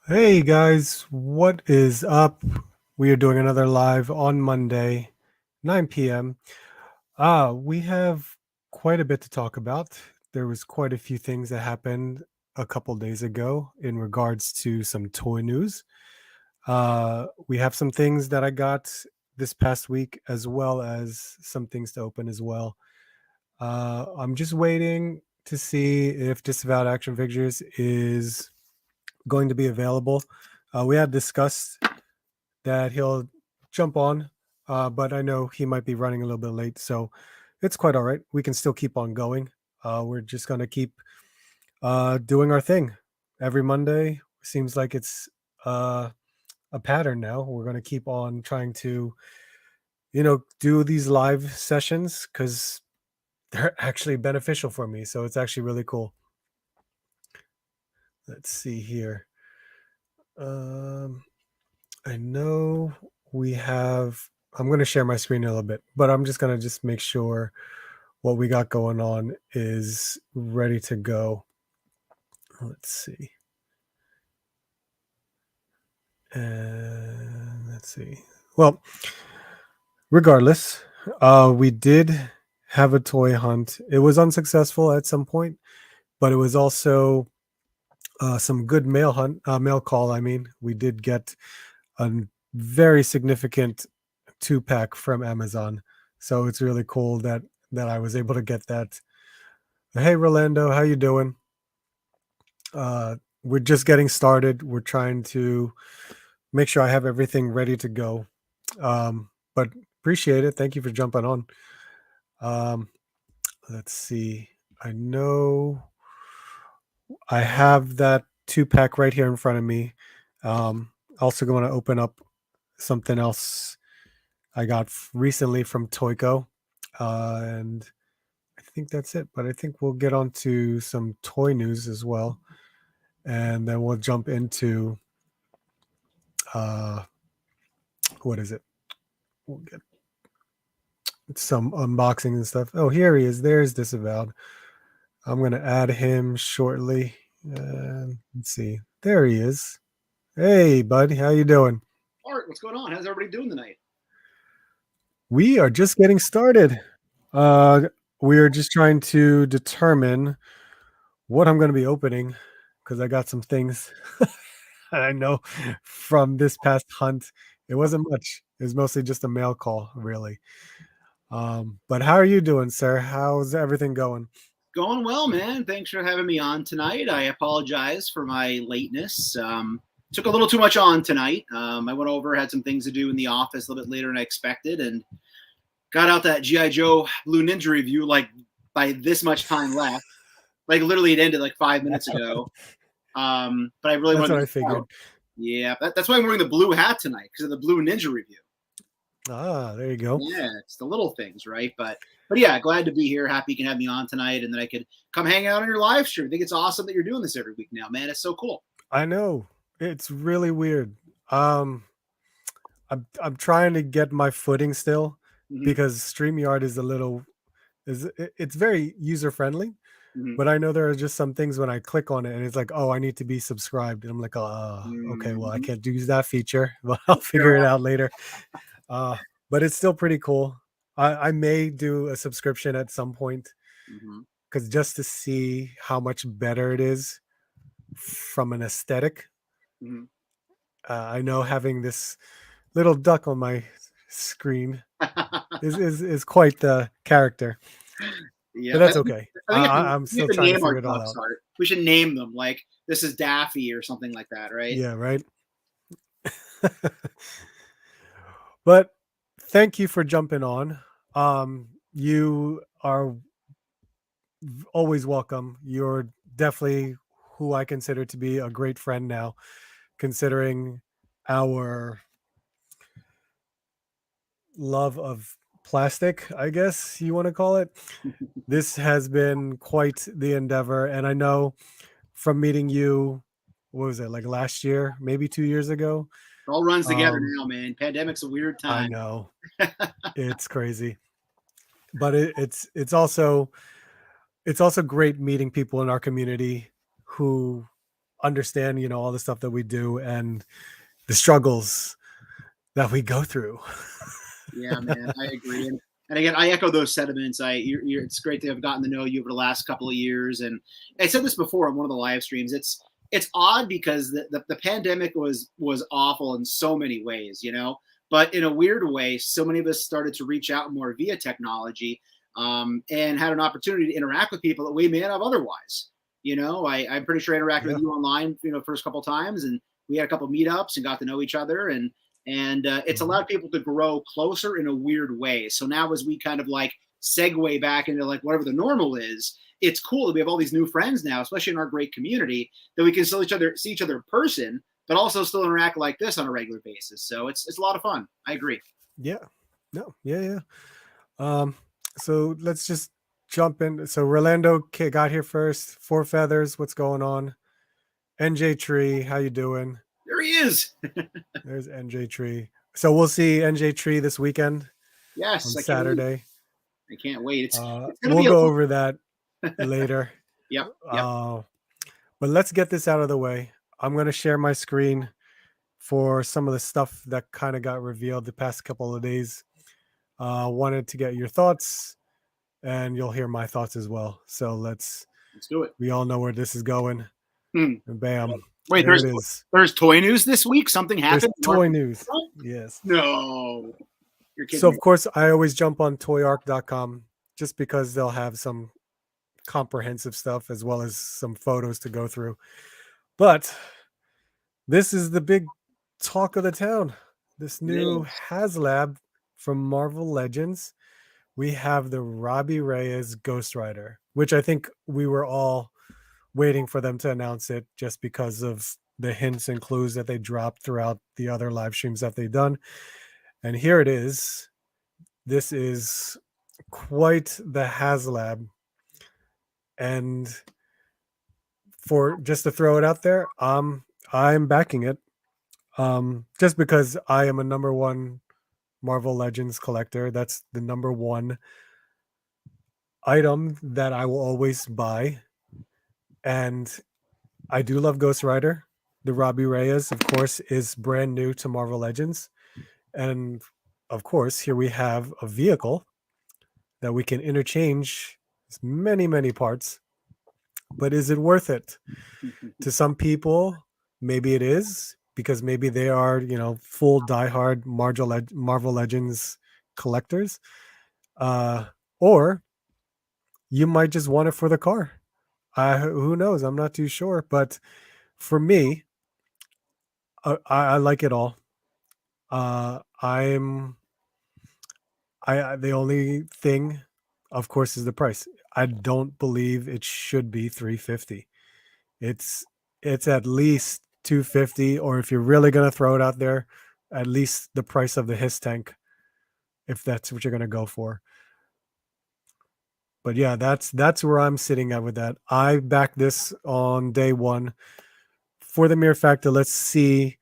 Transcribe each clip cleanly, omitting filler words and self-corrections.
Hey guys, what is up? We are doing another live on Monday, 9 p.m. We have quite a bit to talk about. There was quite a few things that happened a couple days ago in regards to some toy news. We have some things that I got this past week, as well as some things to open as well. I'm just waiting to see if Disavowed Action Figures is going to be available. We had discussed that he'll jump on, but I know he might be running a little bit late, so it's quite all right. We can still keep on going. We're just going to keep doing our thing every Monday. Seems like it's uh, a pattern now. We're going to keep on trying to, do these live sessions because they're actually beneficial for me. So it's actually really cool. Let's see here. Um, I know we have. I'm going to share my screen a little bit, but I'm just going to just make sure what we got going on is ready to go. Let's see. And let's see. Well, regardless, we did have a toy hunt. It was unsuccessful at some point, but it was also some good mail call. I mean, we did get a very significant 2-pack from Amazon. So it's really cool that I was able to get that. Hey Rolando, how you doing? We're just getting started. We're trying to make sure I have everything ready to go. But appreciate it. Thank you for jumping on. Um, let's see. I know I have that 2-pack right here in front of me. Also going to open up something else I got recently from Toyco. And I think that's it. But I think we'll get on to some toy news as well. And then we'll jump into uh, what is it? We'll get some unboxing and stuff. Oh, here he is. There's Disavowed. I'm going to add him shortly. Let's see. There he is. Hey, bud. How you doing? Art, what's going on? How's everybody doing tonight? We are just getting started. Uh, we are just trying to determine what I'm going to be opening because I got some things I know from this past hunt. It wasn't much. It was mostly just a mail call, really. But how are you doing, sir? How's everything going? Going well, man. Thanks for having me on tonight. I apologize for my lateness. Took a little too much on tonight. I went over, had some things to do in the office a little bit later than I expected, and got out that G.I. Joe Blue Ninja review like by this much time left. Like literally, it ended like 5 minutes ago. But I really That's wanted what to I get out. figured. Yeah, that's why I'm wearing the blue hat tonight because of the Blue Ninja review. Ah, there you go. Yeah, it's the little things, right? But yeah, glad to be here. Happy you can have me on tonight, and that I could come hang out on your live stream. I think it's awesome that you're doing this every week now, man. It's so cool. I know. It's really weird. Um, I'm trying to get my footing still Mm-hmm, because StreamYard is a little it's very user friendly, mm-hmm, but I know there are just some things when I click on it and it's like, oh, I need to be subscribed. And I'm like, okay, well, I mm-hmm. can't use that feature, but I'll Fair figure it out later. Uh, but it's still pretty cool. I may do a subscription at some point Mm-hmm. because just to see how much better it is from an aesthetic. Mm-hmm. I know having this little duck on my screen is quite the character, but Yeah, that's okay. I think I'm we have still to trying to name our figure it all ducks, out. Art. We should name them like this is Daffy or something like that, right? Yeah, right. But thank you for jumping on. You are always welcome. You're definitely who I consider to be a great friend now, considering our love of plastic, I guess you want to call it. This has been quite the endeavor. And I know from meeting you, what was it, like last year, maybe 2 years ago? It all runs together Um, now, man. Pandemic's a weird I time. know it's crazy, but it's also great meeting people in our community who understand, all the stuff that we do and the struggles that we go through. Yeah, man, I agree. And again, I echo those sentiments. It's great to have gotten to know you over the last couple of years. And I said this before on one of the live streams. It's odd because the pandemic was awful in so many ways, but in a weird way, so many of us started to reach out more via technology, and had an opportunity to interact with people that we may not have otherwise. I'm pretty sure I interacted with you online, first couple of times, and we had a couple of meetups and got to know each other, and it's allowed people to grow closer in a weird way. So now as we kind of like segue back into like whatever the normal is, it's cool that we have all these new friends now, especially in our great community, that we can see each other in person, but also still interact like this on a regular basis. So it's a lot of fun. I agree. Yeah. No. Yeah. So let's just jump in. So Rolando got here first. Four Feathers, what's going on? NJ Tree, how you doing? There he is. There's NJ Tree. So we'll see NJ Tree this weekend. Yes, on Saturday. I can't wait. It's we'll go over that later. Yep. But let's get this out of the way. I'm going to share my screen for some of the stuff that kind of got revealed the past couple of days. Wanted to get your thoughts, and you'll hear my thoughts as well. So let's do it. We all know where this is going. And bam. Wait, there's toy news this week? Something happened? There's toy news. Yes. No. You're kidding so, me. Of course, I always jump on toyarc.com just because they'll have some comprehensive stuff as well as some photos to go through. But this is the big talk of the town. This new Haslab from Marvel Legends. We have the Robbie Reyes Ghost Rider, which I think we were all waiting for them to announce it just because of the hints and clues that they dropped throughout the other live streams that they've done. And here it is. This is quite the Haslab. And for just to throw it out there, I'm backing it. Just because I am a number one Marvel Legends collector. That's the number one item that I will always buy. And I do love Ghost Rider. The Robbie Reyes, of course, is brand new to Marvel Legends. And of course, here we have a vehicle that we can interchange many, many parts. But is it worth it? To some people, maybe it is, because maybe they are, full diehard Marvel Legends collectors. Or you might just want it for the car. Who knows? I'm not too sure. But for me, I like it all. The only thing, of course, is the price. I don't believe it should be $350. It's at least $250, or if you're really gonna throw it out there, at least the price of the His tank, if that's what you're gonna go for. But yeah, that's where I'm sitting at with that. I backed this on day one for the mere fact that let's see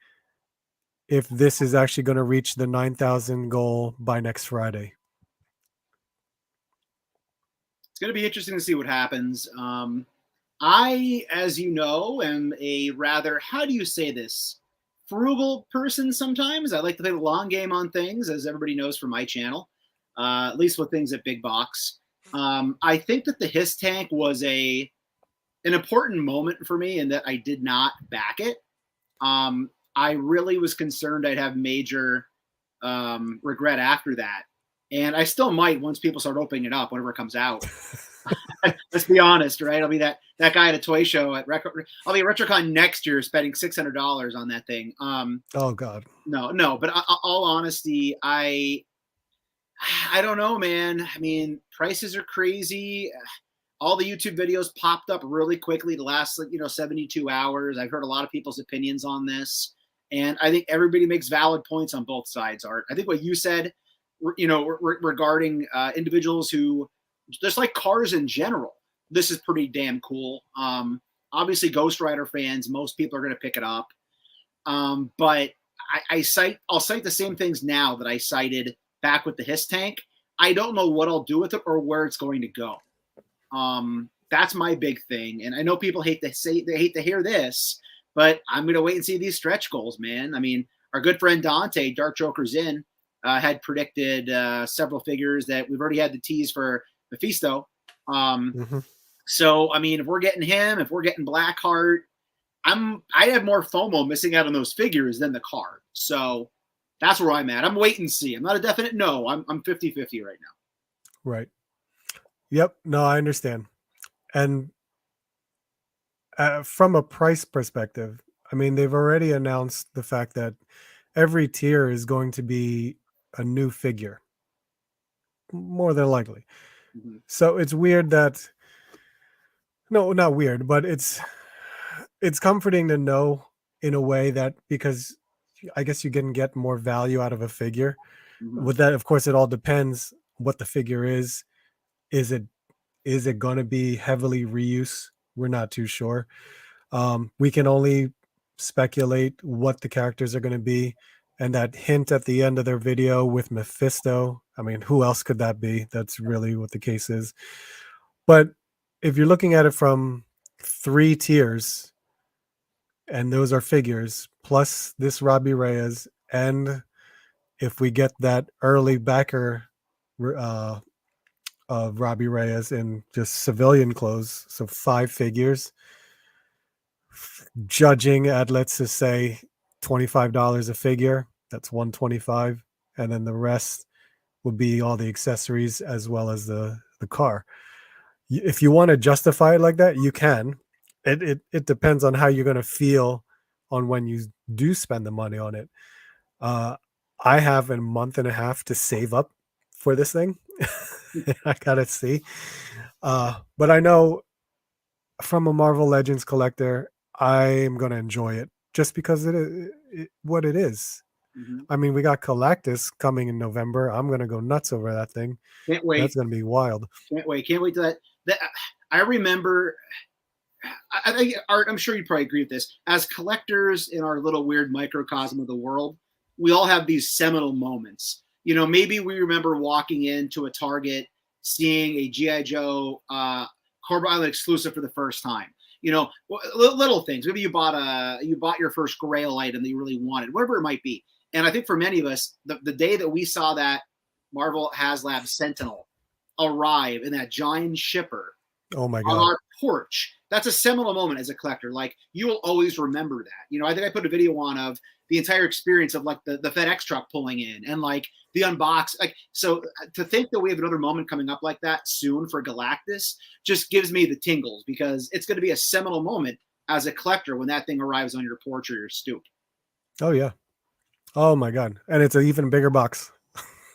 if this is actually going to reach the 9,000 goal by next Friday. It's going to be interesting to see what happens. I, as you know, am a rather, how do you say this, frugal person sometimes. I like to play the long game on things, as everybody knows from my channel, at least with things at Big Box. I think that the His tank was an important moment for me in that I did not back it. I really was concerned I'd have major regret after that. And I still might once people start opening it up, whenever it comes out. Let's be honest, right? I'll be that guy at a toy show at I'll be at Retrocon next year spending $600 on that thing. Oh God. No, but all honesty, I don't know, man. I mean, prices are crazy. All the YouTube videos popped up really quickly the last 72 hours. I've heard a lot of people's opinions on this, and I think everybody makes valid points on both sides, Art. I think what you said, regarding individuals who just like cars in general, this is pretty damn cool. Obviously, Ghost Rider fans, most people are going to pick it up. But I'll cite the same things now that I cited back with the His tank. I don't know what I'll do with it or where it's going to go. that's my big thing. And I know people hate to hear this, but I'm going to wait and see these stretch goals, man. I mean, our good friend Dante, Dark Joker's in, had predicted several figures that we've already had the tease for Mephisto. Mm-hmm. So, I mean, if we're getting him, if we're getting Blackheart, I have more FOMO missing out on those figures than the card. So that's where I'm at. I'm wait and see. I'm not a definite no. I'm 50-50 right now. Right. Yep. No, I understand. And from a price perspective, I mean, they've already announced the fact that every tier is going to be a new figure, more than likely. Mm-hmm. So it's weird that, no, not weird, but it's comforting to know in a way that, because I guess you can get more value out of a figure. Mm-hmm. With that, of course, it all depends what the figure is. Is it going to be heavily reuse? We're not too sure. We can only speculate what the characters are going to be. And that hint at the end of their video with Mephisto, I mean, who else could that be? That's really what the case is. But if you're looking at it from 3 tiers, and those are figures, plus this Robbie Reyes, and if we get that early backer of Robbie Reyes in just civilian clothes, so 5 figures, judging at, let's just say, $25 a figure, that's $125, and then the rest would be all the accessories as well as the car. If you want to justify it like that, you can. It depends on how you're going to feel on when you do spend the money on it. I have a month and a half to save up for this thing. I gotta see. But I know from a Marvel Legends collector, I'm gonna enjoy it just because what it is. Mm-hmm. I mean, we got Galactus coming in November. I'm gonna go nuts over that thing. Can't wait. That's gonna be wild. Can't wait till that. I remember. I think, Art, I'm sure you probably agree with this. As collectors in our little weird microcosm of the world, we all have these seminal moments. You know, maybe we remember walking into a Target, seeing a G.I. Joe Corporate Island exclusive for the first time. You know, little things. Maybe you bought your first Grail item that you really wanted, whatever it might be. And I think for many of us, the day that we saw that Marvel Haslab Sentinel arrive in that giant shipper, oh my on God, our porch, that's a seminal moment as a collector. Like, you will always remember that. You know, I think I put a video on of the entire experience of like the FedEx truck pulling in and like the unbox. Like, so to think that we have another moment coming up like that soon for Galactus just gives me the tingles, because it's going to be a seminal moment as a collector when that thing arrives on your porch or your stoop. oh yeah, oh my God, and it's an even bigger box.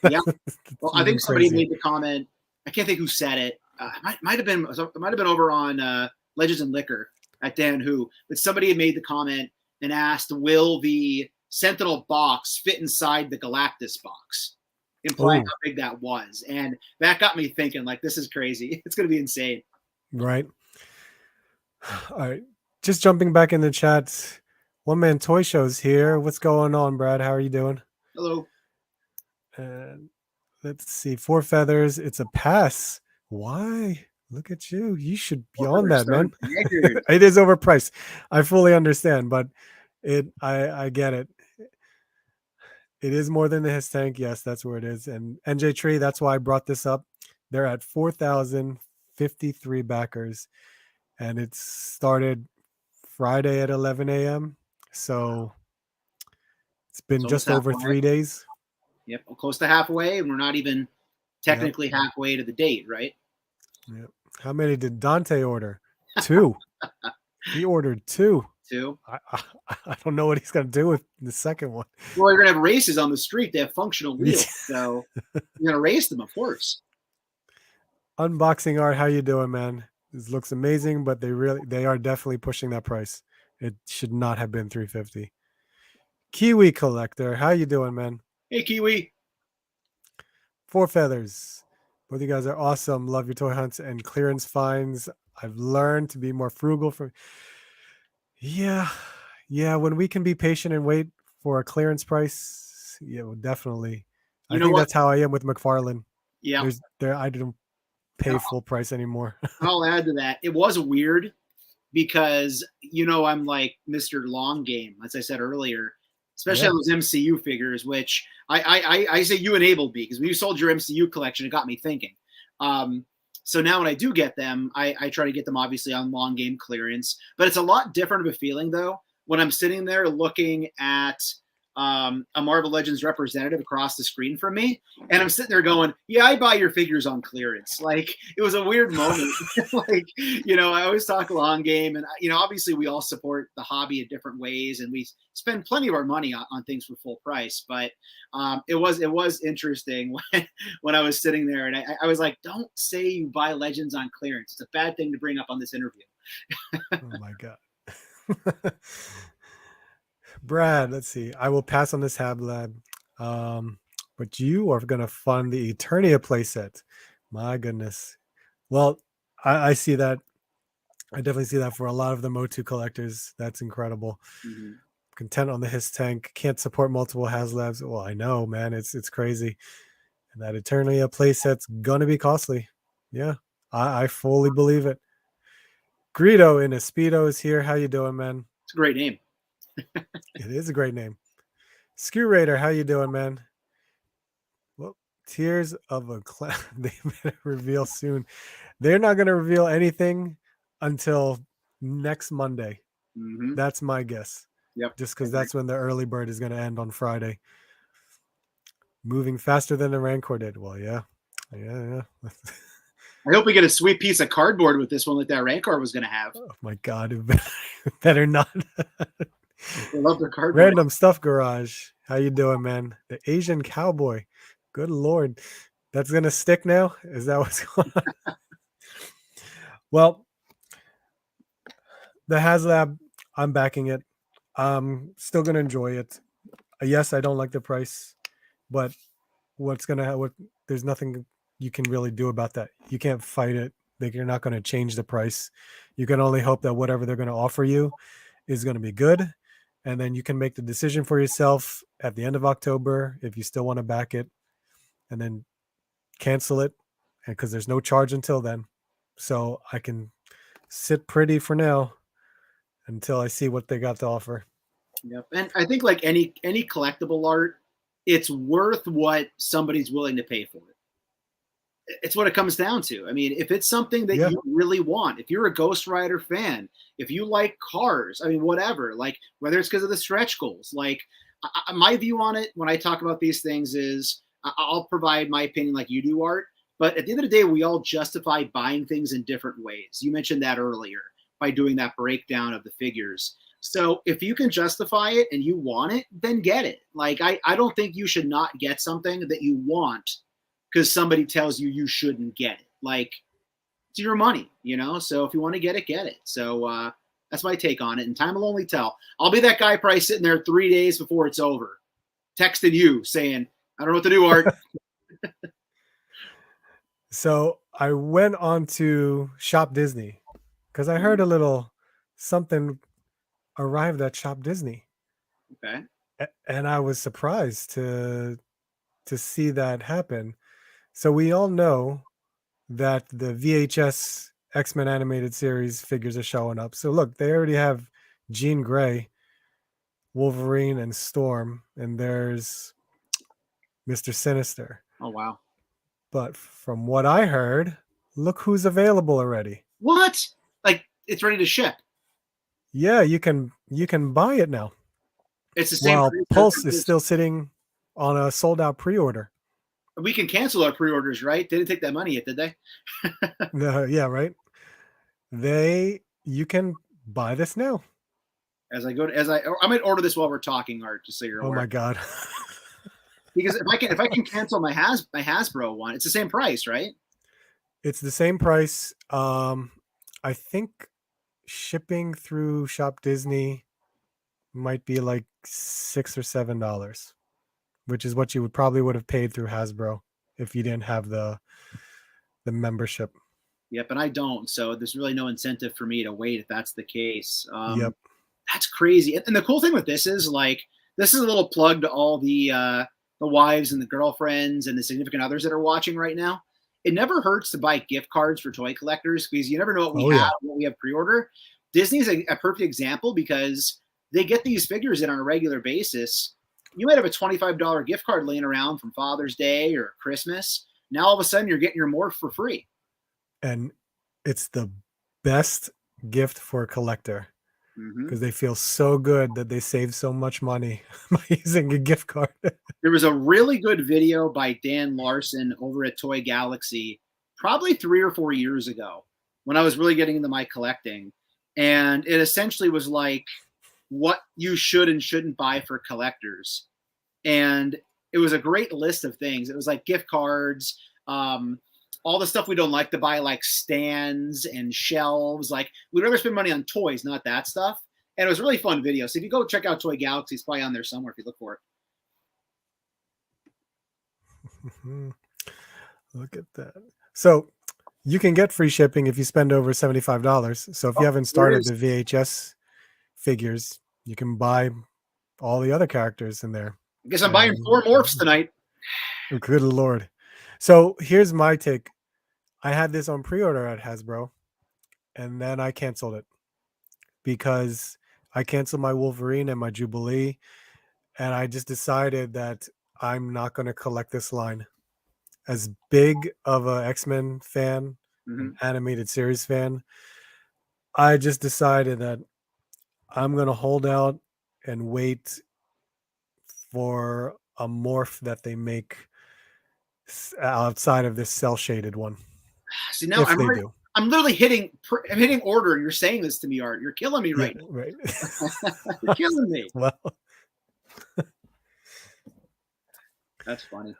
Yeah. Well, I think somebody made the comment. I can't think who said it. It might have been over on Legends and Liquor at Dan Who, but somebody had made the comment and asked, will the Sentinel box fit inside the Galactus box, implying how big that was. And that got me thinking, like, this is crazy. It's going to be insane. Right. All right. Just jumping back in the chat. One Man Toy Show's here. What's going on, Brad? How are you doing? Hello. And let's see. 4 feathers. It's a pass. Why? Look at you. You should be on that, man. It is overpriced. I fully understand, but I get it. It is more than the His Tank. Yes, that's where it is. And NJ Tree, that's why I brought this up. They're at 4,053 backers. And it started Friday at 11 a.m. So it's been just over 3 days. Yep, close to halfway, and we're not even technically halfway to the date, right? Yep. How many did Dante order? 2. He ordered 2. 2. I don't know what he's going to do with the second one. Well, you're going to have races on the street. They have functional wheels, so you're going to race them, of course. Unboxing Art, how you doing, man? This looks amazing, but they are definitely pushing that price. It should not have been $350. Kiwi Collector, how you doing, man? Hey, Kiwi. 4 feathers. Both of you guys are awesome. Love your toy hunts and clearance finds. I've learned to be more frugal Yeah. When we can be patient and wait for a clearance price, yeah, well, definitely. I think that's how I am with McFarlane. Yeah. I don't pay full price anymore. I'll add to that. It was weird because, I'm like Mr. Long Game, as I said earlier, especially Yeah. on those MCU figures, which I say you enabled me, because when you sold your MCU collection, it got me thinking. So now when I do get them, I try to get them obviously on long game clearance, but it's a lot different of a feeling though when I'm sitting there looking at a Marvel Legends representative across the screen from me, and I'm sitting there going, yeah, I buy your figures on clearance. Like, it was a weird moment. Like, I always talk long game, and obviously we all support the hobby in different ways, and we spend plenty of our money on things for full price. But it was interesting when I was sitting there, and I was like, don't say you buy Legends on clearance. It's a bad thing to bring up on this interview. Oh my god. Brad, let's see. I will pass on this Haslab, but you are going to fund the Eternia playset. My goodness. Well, I see that. I definitely see that for a lot of the Motu collectors. That's incredible. Mm-hmm. Content on the His Tank. Can't support multiple Haslabs. Well, I know, man. It's crazy. And that Eternia playset's going to be costly. Yeah, I fully believe it. Greedo in a Speedo is here. How you doing, man? It's a great name. It is a great name. Skew Raider, how you doing, man? Well, Tears of a Clown. They better reveal soon. They're not going to reveal anything until next Monday. Mm-hmm. That's my guess. Yep. Just because that's when the early bird is going to end on Friday. Moving faster than the Rancor did. Well, yeah. I hope we get a sweet piece of cardboard with this one like that Rancor was going to have. Oh, my God. Better not. I love their cardboard. Random Stuff Garage. How you doing, man? The Asian Cowboy. Good Lord. That's going to stick now? Is that what's going on? Well, the Haslab, I'm backing it. I'm still going to enjoy it. Yes, I don't like the price, but there's nothing you can really do about that. You can't fight it. You're not going to change the price. You can only hope that whatever they're going to offer you is going to be good. And then you can make the decision for yourself at the end of October if you still want to back it, and then cancel it, and because there's no charge until then. So I can sit pretty for now until I see what they got to offer. Yep. And I think like any collectible art, it's worth what somebody's willing to pay for it. It's what it comes down to. I mean, if it's something that you really want, if you're a Ghost Rider fan, if you like cars, I mean, whatever, like whether it's because of the stretch goals, like my view on it when I talk about these things is I'll provide my opinion like you do, Art. But at the end of the day, we all justify buying things in different ways. You mentioned that earlier by doing that breakdown of the figures. So if you can justify it and you want it, then get it. Like, I don't think you should not get something that you want because somebody tells you you shouldn't get it. Like, it's your money, So if you want to get it, get it. So that's my take on it. And time will only tell. I'll be that guy probably sitting there 3 days before it's over, texting you saying, I don't know what to do, Art. So I went on to Shop Disney because I heard a little something arrived at Shop Disney. Okay. And I was surprised to see that happen. So we all know that the VHS X-Men animated series figures are showing up. So look, they already have Jean Grey, Wolverine, and Storm, and there's Mr. Sinister. Oh, wow. But from what I heard, look who's available already. What? Like, it's ready to ship? Yeah, you can buy it now. It's the same. While Pulse is still sitting on a sold-out pre-order. We can cancel our pre-orders, right? They didn't take that money yet, did they? No, yeah, right. You can buy this now. I might order this while we're talking, Art, just so you're aware. Oh my God. Because if I can cancel my Hasbro one, it's the same price, right? It's the same price. I think shipping through Shop Disney might be like $6 or $7, which is what you would have paid through Hasbro if you didn't have the membership. Yep, and I don't, so there's really no incentive for me to wait if that's the case. Yep, that's crazy. And the cool thing with this is, like, this is a little plug to all the wives and the girlfriends and the significant others that are watching right now. it never hurts to buy gift cards for toy collectors because you never know what we Oh have, yeah. what we have pre-order. Disney's a perfect example because they get these figures in on a regular basis. You might have a $25 gift card laying around from Father's Day or Christmas. Now all of a sudden you're getting your morph for free. And it's the best gift for a collector Mm-hmm. because they feel so good that they save so much money by using a gift card. There was a really good video by Dan Larson over at Toy Galaxy probably 3 or 4 years ago when I was really getting into my collecting. And it essentially was like what you should and shouldn't buy for collectors. And it was a great list of things. It was like gift cards, all the stuff we don't like to buy, like stands and shelves. Like we'd rather spend money on toys, not that stuff. And it was a really fun video. So if you go check out Toy Galaxy, it's probably on there somewhere if you look for it. Look at that. So you can get free shipping if you spend over $75. So if you haven't started the VHS figures, you can buy all the other characters in there. I guess I'm buying 4 morphs tonight. Good Lord. So here's my take. I had this on pre-order at Hasbro, and then I canceled it because I canceled my Wolverine and my Jubilee, and I just decided that I'm not going to collect this line. As big of a X-Men fan, an animated series fan, I just decided that I'm going to hold out and wait for a morph that they make outside of this cell-shaded one. See, now I'm literally hitting order, and you're saying this to me, Art. You're killing me right now. Right. You're killing me. Well, that's funny.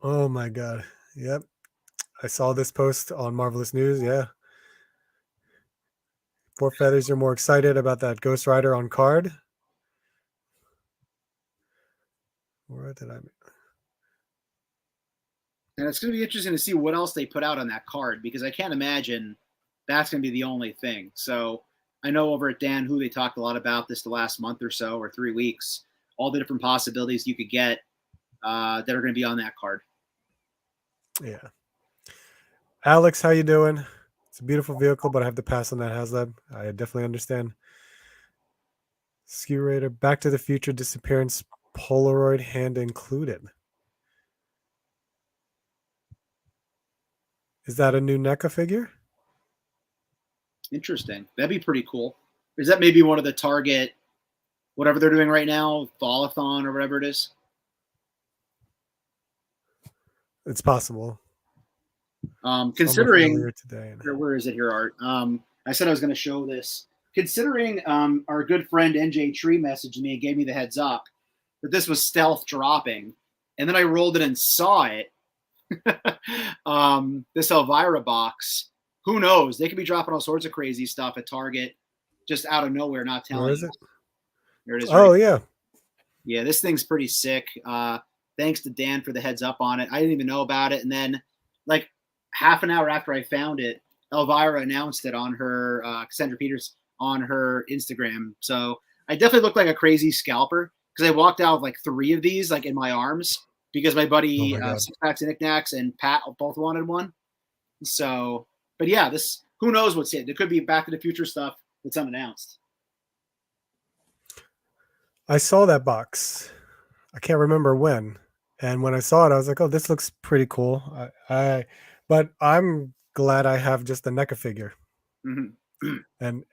Oh my God. Yep. I saw this post on Marvelous News. Yeah. Four Feathers are more excited about that Ghost Rider on card. Where did I? And it's going to be interesting to see what else they put out on that card because I can't imagine that's going to be the only thing. So I know over at Dan Who they talked a lot about this the last month or so or 3 weeks, all the different possibilities you could get that are going to be on that card. Yeah. Alex, how you doing? It's a beautiful vehicle, but I have to pass on that Haslab. I definitely understand. Skew Raider, Back to the Future disappearance, Polaroid hand included. Is that a new NECA figure? Interesting. That'd be pretty cool. Is that maybe one of the Target, whatever they're doing right now, Fallathon or whatever it is? It's possible. Considering today. Where is it here, Art? I said I was going to show this. Considering our good friend NJ Tree messaged me and gave me the heads up that this was stealth dropping, and then I rolled it and saw it. This Elvira box. Who knows? They could be dropping all sorts of crazy stuff at Target just out of nowhere, not telling. Where is it? There it is. Oh, yeah. Yeah, this thing's pretty sick. Thanks to Dan for the heads up on it. I didn't even know about it. And then, like, half an hour after I found it, Elvira announced it on her, Cassandra Peters, on her Instagram. So I definitely look like a crazy scalper because I walked out with like 3 of these, like, in my arms because my buddy, Six Packs and Knickknacks and Pat both wanted one. So, but yeah, this, who knows what's it? It could be Back to the Future stuff that's unannounced. I saw that box. I can't remember when. And when I saw it, I was like, oh, this looks pretty cool. But I'm glad I have just the NECA figure. Mm-hmm. And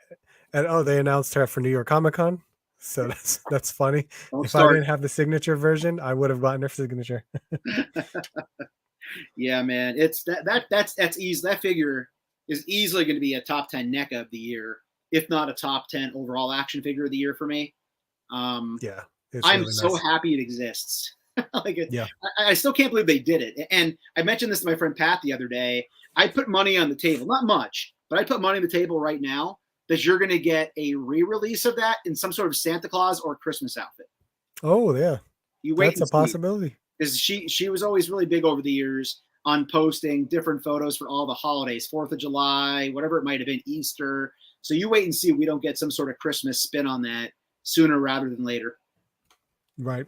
oh, they announced her for New York Comic Con. So that's funny. If I didn't have the signature version, I would have gotten her signature. Yeah, man. It's that's easy. That figure is easily going to be a top 10 NECA of the year, if not a top 10 overall action figure of the year for me. Yeah. I'm really so nice. happy it exists. Yeah. I still can't believe they did it. And I mentioned this to my friend Pat the other day. I put money on the table, not much, but I put money on the table right now that you're going to get a re-release of that in some sort of Santa Claus or Christmas outfit. Oh, yeah. You wait. That's a possibility. Because she was always really big over the years on posting different photos for all the holidays, 4th of July, whatever it might have been, Easter. So you wait and see if we don't get some sort of Christmas spin on that sooner rather than later. Right.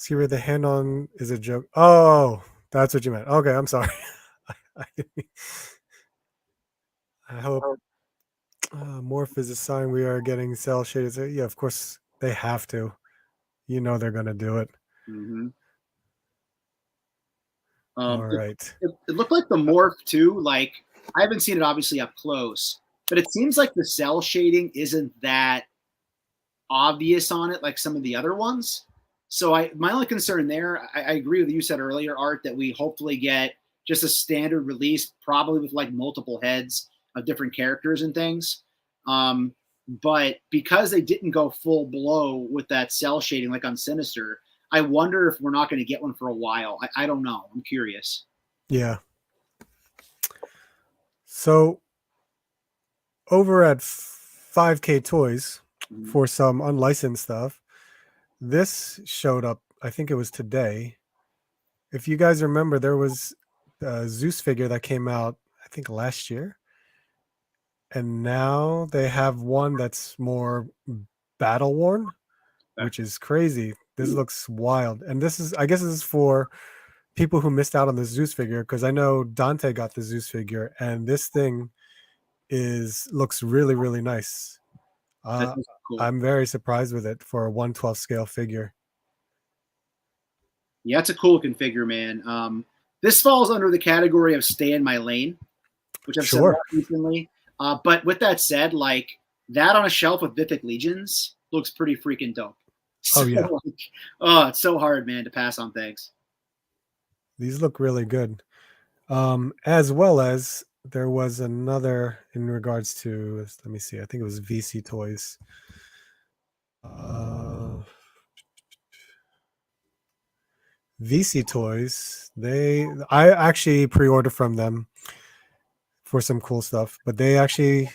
See where the hand on is a joke. Oh, that's what you meant. Okay, I'm sorry. I hope Morph is a sign we are getting cell shaded. Yeah, of course they have to. You know they're gonna do it. Mm-hmm. All It, right. it looked like the morph too. Like I haven't seen it obviously up close, but it seems like the cell shading isn't that obvious on it like some of the other ones. So my only concern there, I agree with you said earlier, Art, that we hopefully get just a standard release, probably with like multiple heads of different characters and things. But because they didn't go full blow with that cell shading like on Sinister, I wonder if we're not going to get one for a while. I don't know. I'm curious. Yeah. So over at 5K Toys for some unlicensed stuff, this showed up. I think it was today. If you guys remember, there was a Zeus figure that came out, I think last year. And now they have one that's more battle worn, which is crazy. This looks wild. And this is, I guess, this is for people who missed out on the Zeus figure, because I know Dante got the Zeus figure, and this thing looks really, really nice. That's cool. I'm very surprised with it for a 1/12 scale figure. Yeah, it's a cool looking figure, man. This falls under the category of stay in my lane, which I've said recently. But with that said, like that on a shelf with Mythic Legions looks pretty freaking dope. So, Oh yeah. Oh, it's so hard, man, to pass on things. These look really good. As well as there was another in regards to, let me see, I think it was VC Toys. VC Toys, I actually pre-ordered from them for some cool stuff, but they actually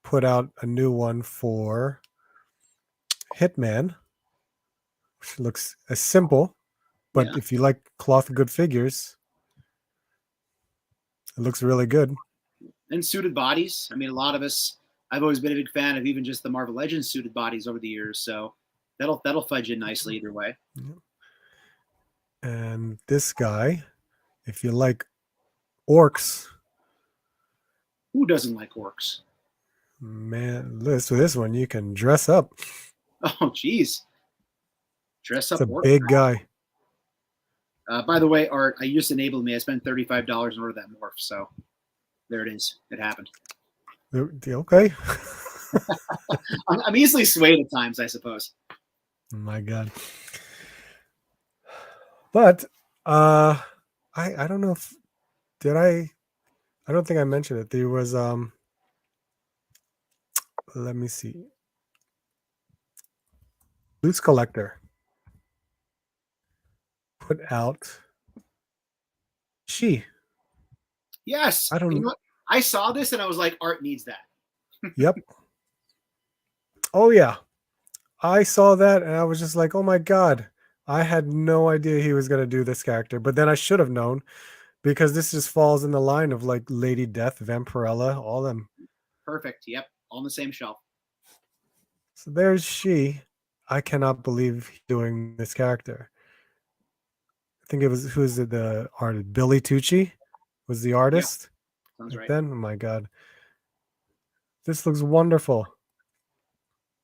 put out a new one for Hitman, which looks as simple, but if you like cloth good figures, it looks really good. And suited bodies. I mean, a lot of us, I've always been a big fan of even just the Marvel Legends suited bodies over the years. So that'll fudge in nicely either way. And this guy, if you like orcs. Who doesn't like orcs? Man, this one you can dress up. Oh, geez. Dress up. It's a big guy. By the way, Art, you just enabled me. I spent $35 in order that morph. So there it is. It happened. Okay. I'm easily swayed at times, I suppose. Oh my God. But I don't know if I don't think I mentioned it. There was let me see. Loose Collector put out Yes. I don't you know what? I saw this and I was like, Art needs that. Yep. Oh yeah. I saw that and I was just like, oh my God. I had no idea he was going to do this character, but then I should have known, because this just falls in the line of like Lady Death, Vampirella, all them. Perfect. Yep. All on the same shelf. So there's I cannot believe he's doing this character. I think it was, who's the artist? Billy Tucci was the artist. Yeah. Sounds right. Then, oh my God. This looks wonderful.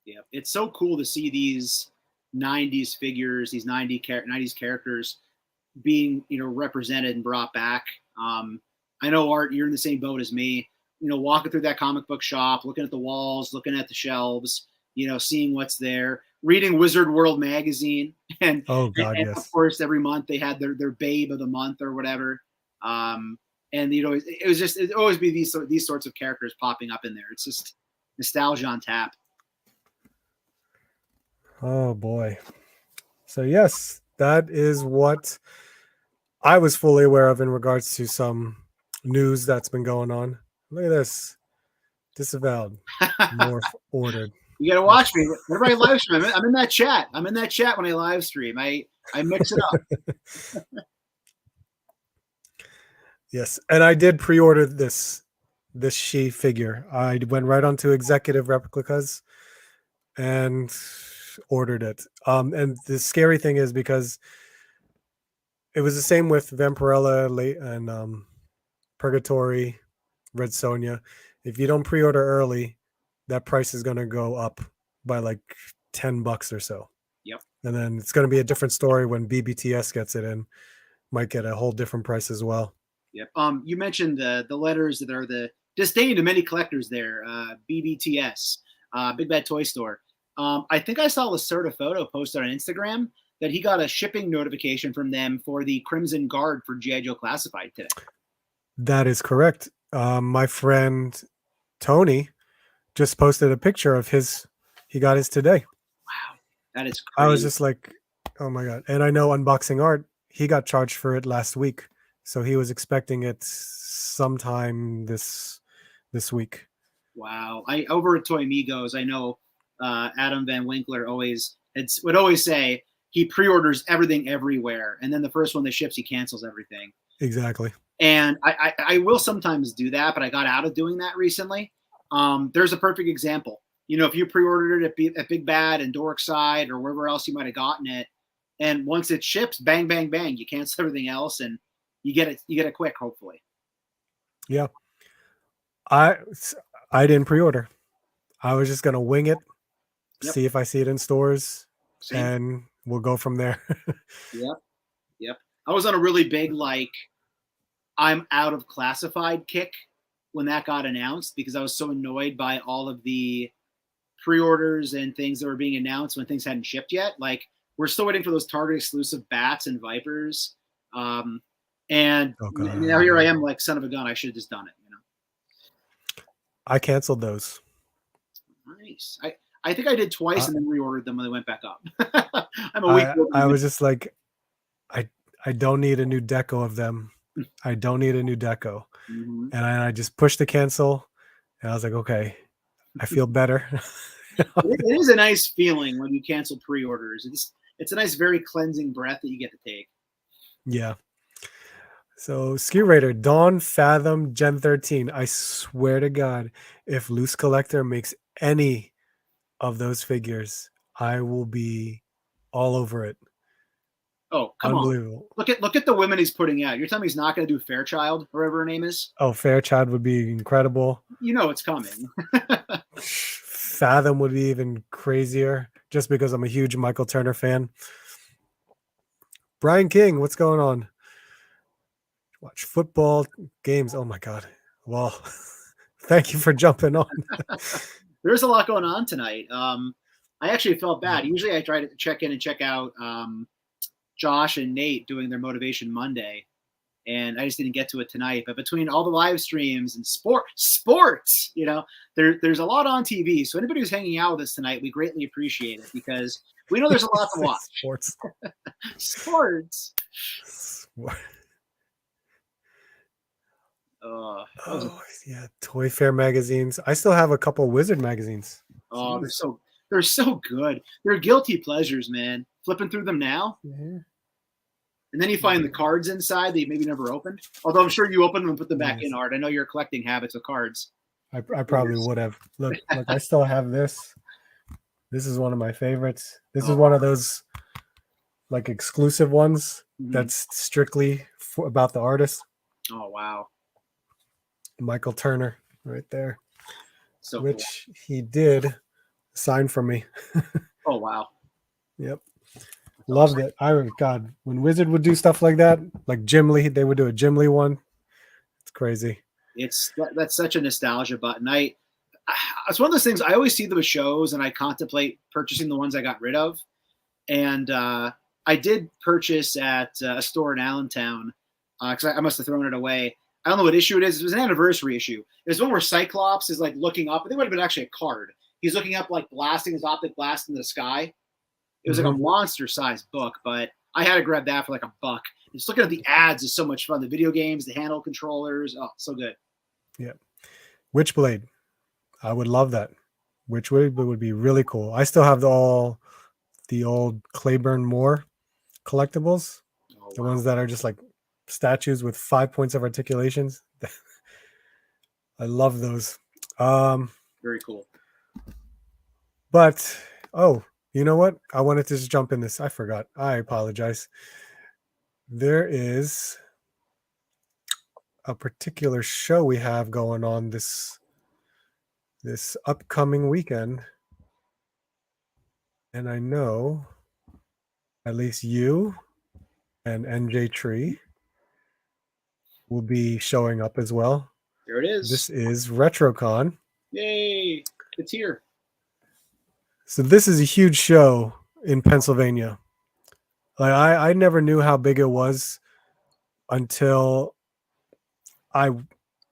Yeah. It's so cool to see these 90s figures, these 90s characters being, represented and brought back. I know, Art, you're in the same boat as me, walking through that comic book shop, looking at the walls, looking at the shelves, seeing what's there, reading Wizard World magazine. And, oh God, and yes. Of course, every month they had their babe of the month or whatever. And, it always be these sorts of characters popping up in there. It's just nostalgia on tap. Oh boy. So yes, that is what I was fully aware of in regards to some news that's been going on. Look at this. Disavowed. Morph ordered. You got to watch me. Whenever I live stream, I'm in that chat. I'm in that chat when I live stream. I mix it up. Yes, and I did pre-order this she figure. I went right onto Executive Replicas, and ordered it. And the scary thing is because it was the same with Vampirella and Purgatory, Red Sonja. If you don't pre-order early, that price is going to go up by like $10 or so. Yep. And then it's going to be a different story when BBTS gets it in. Might get a whole different price as well. Yep. You mentioned the letters that are the disdain to many collectors there. BBTS, Big Bad Toy Store. I think I saw Lacerda Photo posted on Instagram that he got a shipping notification from them for the Crimson Guard for G.I. Joe Classified today. That is correct. My friend Tony just posted a picture of his. He got his today. Wow, that is crazy. I was just like, oh my God. And I know Unboxing Art, he got charged for it last week. So he was expecting it sometime this week. Wow. Over at Toy Amigos, I know Adam Van Winkler would always say he pre-orders everything everywhere. And then the first one that ships, he cancels everything. Exactly. And I will sometimes do that, but I got out of doing that recently. There's a perfect example. If you pre-ordered it at Big Bad and Dorkside or wherever else you might have gotten it, and once it ships, bang, bang, bang, you cancel everything else and you get it quick, hopefully. Yeah. I didn't pre-order. I was just gonna wing it, see if I see it in stores, and we'll go from there. Yep. I was on a really big I'm out of classified kick when that got announced because I was so annoyed by all of the pre-orders and things that were being announced when things hadn't shipped yet. Like, we're still waiting for those Target exclusive bats and Vipers. And now here I am, like, son of a gun. I should have just done it. I canceled those. Nice. I think I did twice and then reordered them when they went back up. I'm a week. I was just like, I don't need a new deco of them. I don't need a new deco. Mm-hmm. And I just pushed the cancel. And I was like, okay, I feel better. It is a nice feeling when you cancel pre-orders. It's a nice, very cleansing breath that you get to take. Yeah. So Ski Raider, Dawn Fathom Gen 13. I swear to God, if Loose Collector makes any of those figures, I will be all over it. Oh, come Unbelievable. On. Look at the women he's putting out. You're telling me he's not going to do Fairchild, whatever her name is? Oh, Fairchild would be incredible. You know it's coming. Fathom would be even crazier just because I'm a huge Michael Turner fan. Brian King, what's going on? Watch football games. Oh my God. Well, thank you for jumping on. There's a lot going on tonight. I actually felt bad. Usually I try to check in and check out Josh and Nate doing their Motivation Monday, and I just didn't get to it tonight. But between all the live streams and sports, there's a lot on TV. So anybody who's hanging out with us tonight, we greatly appreciate it because we know there's a lot to watch. Sports. Yeah, Toy Fair magazines. I still have a couple Wizard magazines. Oh, they're so good. They're guilty pleasures, man. Flipping through them now. Yeah. And then you find the cards inside that you maybe never opened. Although I'm sure you opened them and put them back in, Art. I know you're collecting habits of cards. I probably would have. Look, I still have this. This is one of my favorites. This is one of those like exclusive ones that's strictly about the artist. Oh, wow. Michael Turner right there. So which cool. He did sign for me. Oh, wow. Yep. Loved it. God, when Wizard would do stuff like that, like Jim Lee, they would do a Jim Lee one. It's crazy. That's such a nostalgia button. It's one of those things. I always see them at shows, and I contemplate purchasing the ones I got rid of. And I did purchase at a store in Allentown because I must have thrown it away. I don't know what issue it is. It was an anniversary issue. There's one where Cyclops is like looking up. I think it would have been actually a card. He's looking up, like blasting his optic blast into the sky. It was like a monster-sized book, but I had to grab that for like $1. Just looking at the ads is so much fun. The video games, the handheld controllers, oh, so good. Yeah. Witchblade. I would love that. Witchblade would be really cool. I still have all the old Claiborne Moore collectibles. Oh, the ones that are just like statues with 5 points of articulations. I love those. Very cool. But, You know what? I wanted to just jump in this. I forgot. I apologize. There is a particular show we have going on this upcoming weekend. And I know at least you and NJ Tree will be showing up as well. There it is. This is Retrocon. Yay! It's here. So this is a huge show in Pennsylvania. Like I never knew how big it was until I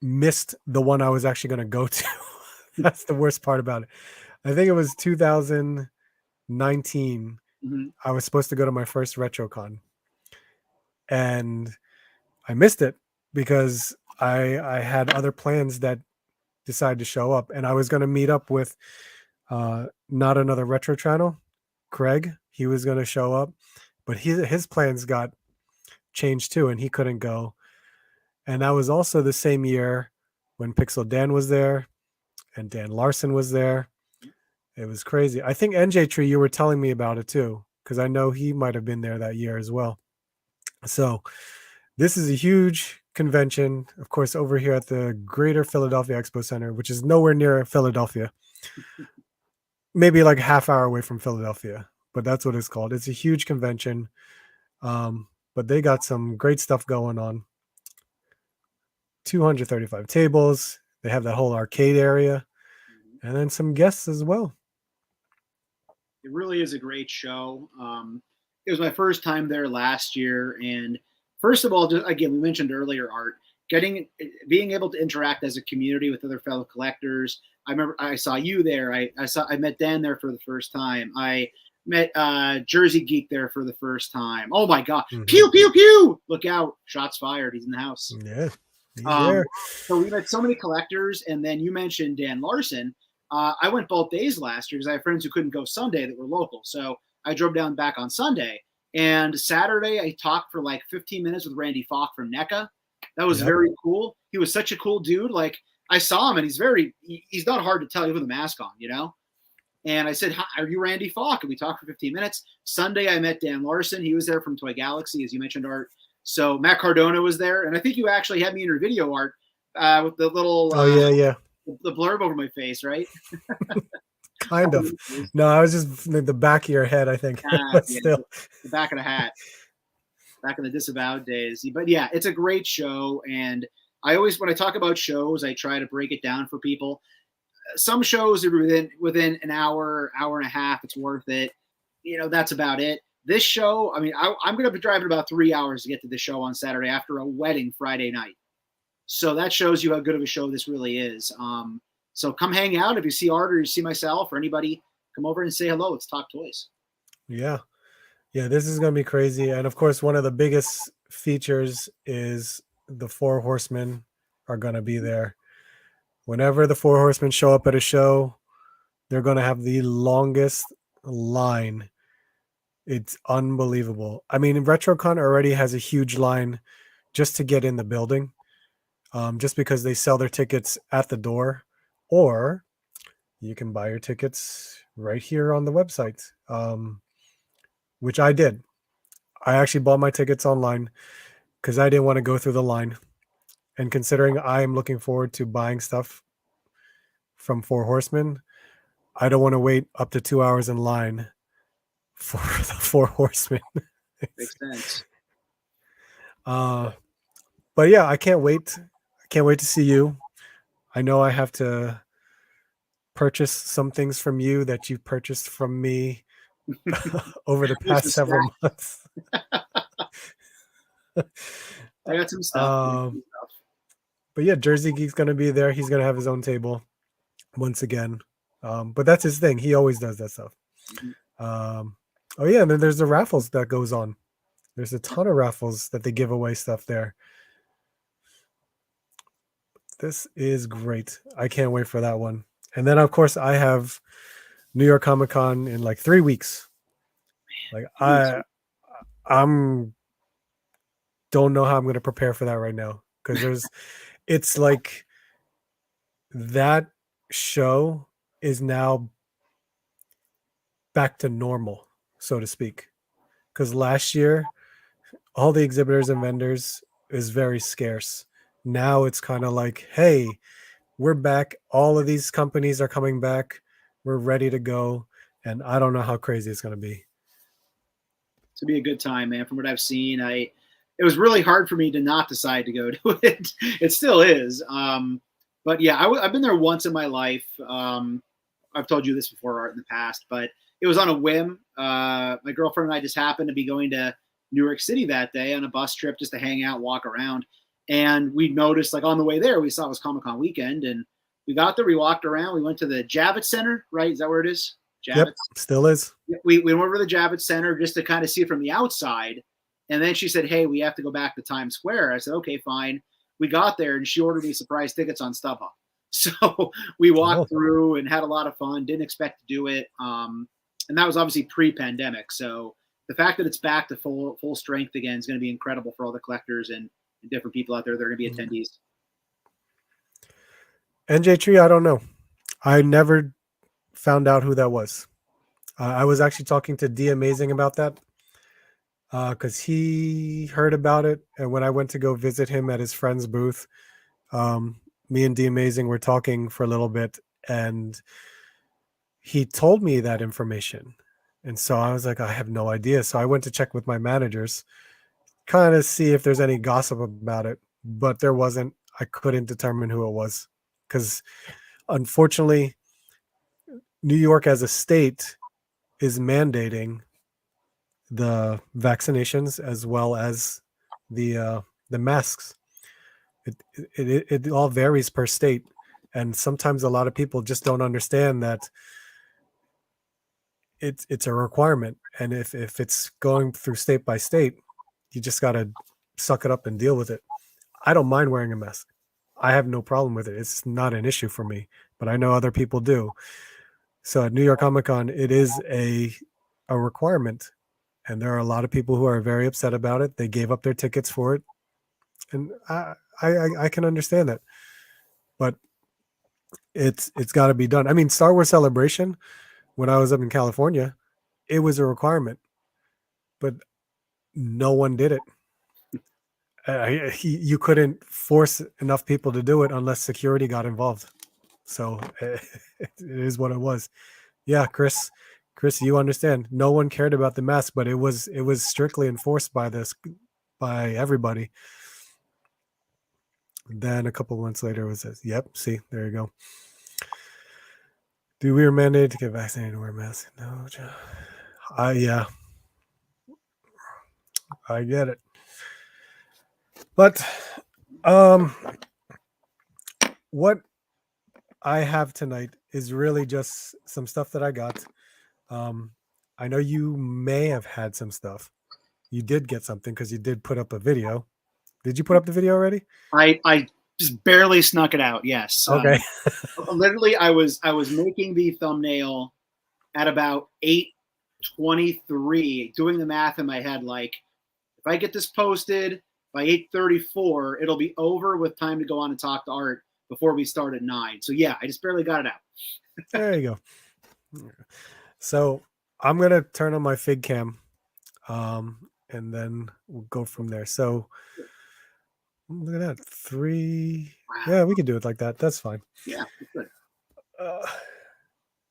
missed the one I was actually going to go to. That's the worst part about it. I think it was 2019. Mm-hmm. I was supposed to go to my first Retrocon, and I missed it because I had other plans that decided to show up, and I was going to meet up with not another retro channel, Craig. He was going to show up, but his plans got changed too, and he couldn't go. And that was also the same year when Pixel Dan was there and Dan Larson was there. It was crazy. I think NJ Tree, you were telling me about it too, because I know he might have been there that year as well. So this is a huge convention, of course, over here at the Greater Philadelphia Expo Center, which is nowhere near Philadelphia. Maybe like a half hour away from Philadelphia, but that's what it's called. It's a huge convention, but they got some great stuff going on. 235 tables. They have that whole arcade area, and then some guests as well. It really is a great show. It was my first time there last year, and first of all, just, again, we mentioned earlier, Art, being able to interact as a community with other fellow collectors. I remember I saw you there. I met Dan there for the first time. I met Jersey Geek there for the first time. Oh my God! Mm-hmm. Pew pew pew! Look out! Shots fired. He's in the house. Yeah. So we met so many collectors, and then you mentioned Dan Larson. I went both days last year because I have friends who couldn't go Sunday that were local. So I drove down back on Sunday. And Saturday, I talked for like 15 minutes with Randy Falk from NECA. That was very cool. He was such a cool dude. Like, I saw him, and he's not hard to tell, even with a mask on, you know? And I said, are you Randy Falk? And we talked for 15 minutes. Sunday, I met Dan Larson. He was there from Toy Galaxy, as you mentioned, Art. So Matt Cardona was there. And I think you actually had me in your video, Art, with the little the blurb over my face, right? Kind of. No, I was just the back of your head, I think. But still. The back of the hat. Back in the Disavowed days. But yeah, it's a great show. And I always, when I talk about shows, I try to break it down for people. Some shows are within an hour, hour and a half. It's worth it. You know, that's about it. This show, I mean, I'm going to be driving about 3 hours to get to the show on Saturday after a wedding Friday night. So that shows you how good of a show this really is. So come hang out. If you see Art or you see myself or anybody, come over and say hello. It's Talk Toys. Yeah. Yeah, this is going to be crazy. And of course, one of the biggest features is the Four Horsemen are going to be there. Whenever the Four Horsemen show up at a show, they're going to have the longest line. It's unbelievable. I mean, Retrocon already has a huge line just to get in the building, just because they sell their tickets at the door, or you can buy your tickets right here on the website, which I did. I actually bought my tickets online because I didn't want to go through the line. And considering I'm looking forward to buying stuff from Four Horsemen, I don't want to wait up to 2 hours in line for the Four Horsemen. Makes sense. But yeah, I can't wait. I can't wait to see you. I know I have to purchase some things from you that you purchased from me over the past several months. I got some stuff. But yeah, Jersey Geek's going to be there. He's going to have his own table once again. But that's his thing. He always does that stuff. Mm-hmm. Oh yeah, and then there's the raffles that goes on. There's a ton of raffles that they give away stuff there. This is great. I can't wait for that one. And then of course I have New York Comic Con in like 3 weeks. Like I'm don't know how I'm going to prepare for that right now, because it's like that show is now back to normal, so to speak. Because last year, all the exhibitors and vendors is very scarce. Now it's kind of like, hey, we're back. All of these companies are coming back. We're ready to go. And I don't know how crazy it's going to be. To be a good time, man. From what I've seen, it was really hard for me to not decide to go to it. It still is. But yeah, I've been there once in my life. I've told you this before, Art, in the past, but it was on a whim. My girlfriend and I just happened to be going to New York City that day on a bus trip just to hang out, walk around. And we noticed, like, on the way there, we saw it was Comic-Con weekend, and we got there, we walked around, we went to the Javits Center, right? Is that where it is? Javits? Yep, still is. We went over to the Javits Center just to kind of see it from the outside. And then she said, hey, we have to go back to Times Square. I said, okay, fine. We got there, and she ordered me surprise tickets on StubHub. So we walked through and had a lot of fun, didn't expect to do it. And that was obviously pre-pandemic. So the fact that it's back to full strength again is going to be incredible for all the collectors and different people out there that are going to be attendees. NJ Tree, I don't know. I never found out who that was. I was actually talking to D Amazing about that because he heard about it. And when I went to go visit him at his friend's booth, me and D Amazing were talking for a little bit, and he told me that information. And so I was like, I have no idea. So I went to check with my managers, kind of see if there's any gossip about it, but there wasn't. I couldn't determine who it was because unfortunately, New York as a state is mandating the vaccinations as well as the masks. It all varies per state, and sometimes a lot of people just don't understand that it's a requirement, and if it's going through state by state, you just got to suck it up and deal with it. I don't mind wearing a mask. I have no problem with it. It's not an issue for me, but I know other people do. So at New York Comic Con, it is a requirement, and there are a lot of people who are very upset about it. They gave up their tickets for it, and I can understand that, but it's got to be done. I mean, Star Wars Celebration, when I was up in California, it was a requirement, but no one did it. You couldn't force enough people to do it unless security got involved. So it is what it was. Yeah, Chris, you understand. No one cared about the mask, but it was strictly enforced by everybody. Then a couple months later, it was yep. See, there you go. We were mandated to get vaccinated to wear masks. No, yeah, I get it. But what I have tonight is really just some stuff that I got. I know you may have had some stuff. You did get something because you did put up a video. Did you put up the video already? I just barely snuck it out. Yes. Okay. Literally, I was making the thumbnail at about 8:23, doing the math in my head. Like, if I get this posted by 8:34, it'll be over with time to go on and talk to Art before we start at 9. So yeah, I just barely got it out. There you go. So I'm gonna turn on my Fig Cam, and then we'll go from there. So look at that, 3. Wow. Yeah, we can do it like that. That's fine. Yeah, good.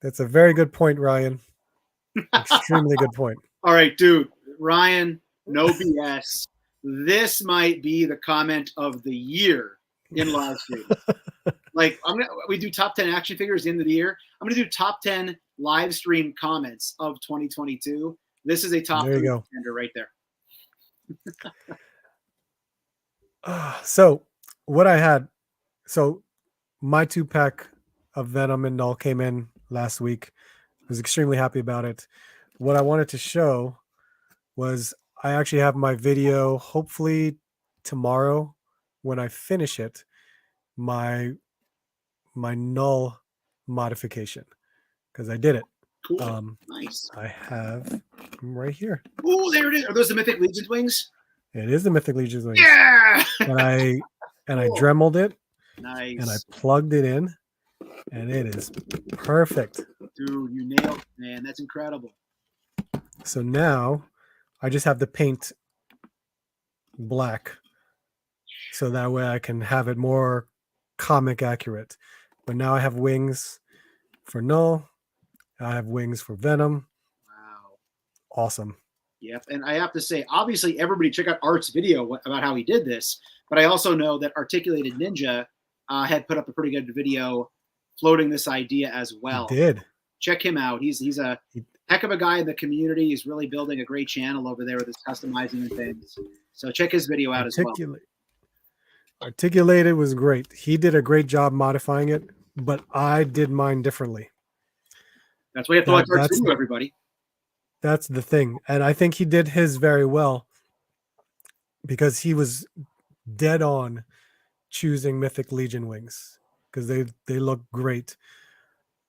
That's a very good point, Ryan. Extremely good point. All right, dude, Ryan, no BS. This might be the comment of the year in live stream. Like, we do top 10 action figures at the end of the year. I'm gonna do top 10 live stream comments of 2022. This is a top 3 contender right there. So what I had, so my 2-pack of Venom and Null came in last week. I was extremely happy about it. What I wanted to show was I actually have my video, hopefully tomorrow when I finish it, my Null modification, because I did it. Cool. Nice. I have them right here. Oh, there it is. Are those the Mythic Legion's wings? It is the Mythic Legion's wings. Yeah. And I Dremeled it. Nice. And I plugged it in, and it is perfect. Dude, you nailed it, man. That's incredible. So now I just have to paint black, so that way I can have it more comic accurate. But now I have wings for Null. I have wings for Venom. Wow. Awesome. Yep. And I have to say, obviously, everybody check out Art's video about how he did this. But I also know that Articulated Ninja had put up a pretty good video floating this idea as well. He did. Check him out. He's a heck of a guy in the community. He's really building a great channel over there with his customizing and things. So check his video out as well. Articulated was great. He did a great job modifying it, but I did mine differently. That's why you have to watch Art's video, everybody. That's the thing. And I think he did his very well because he was dead on choosing Mythic Legion wings because they look great.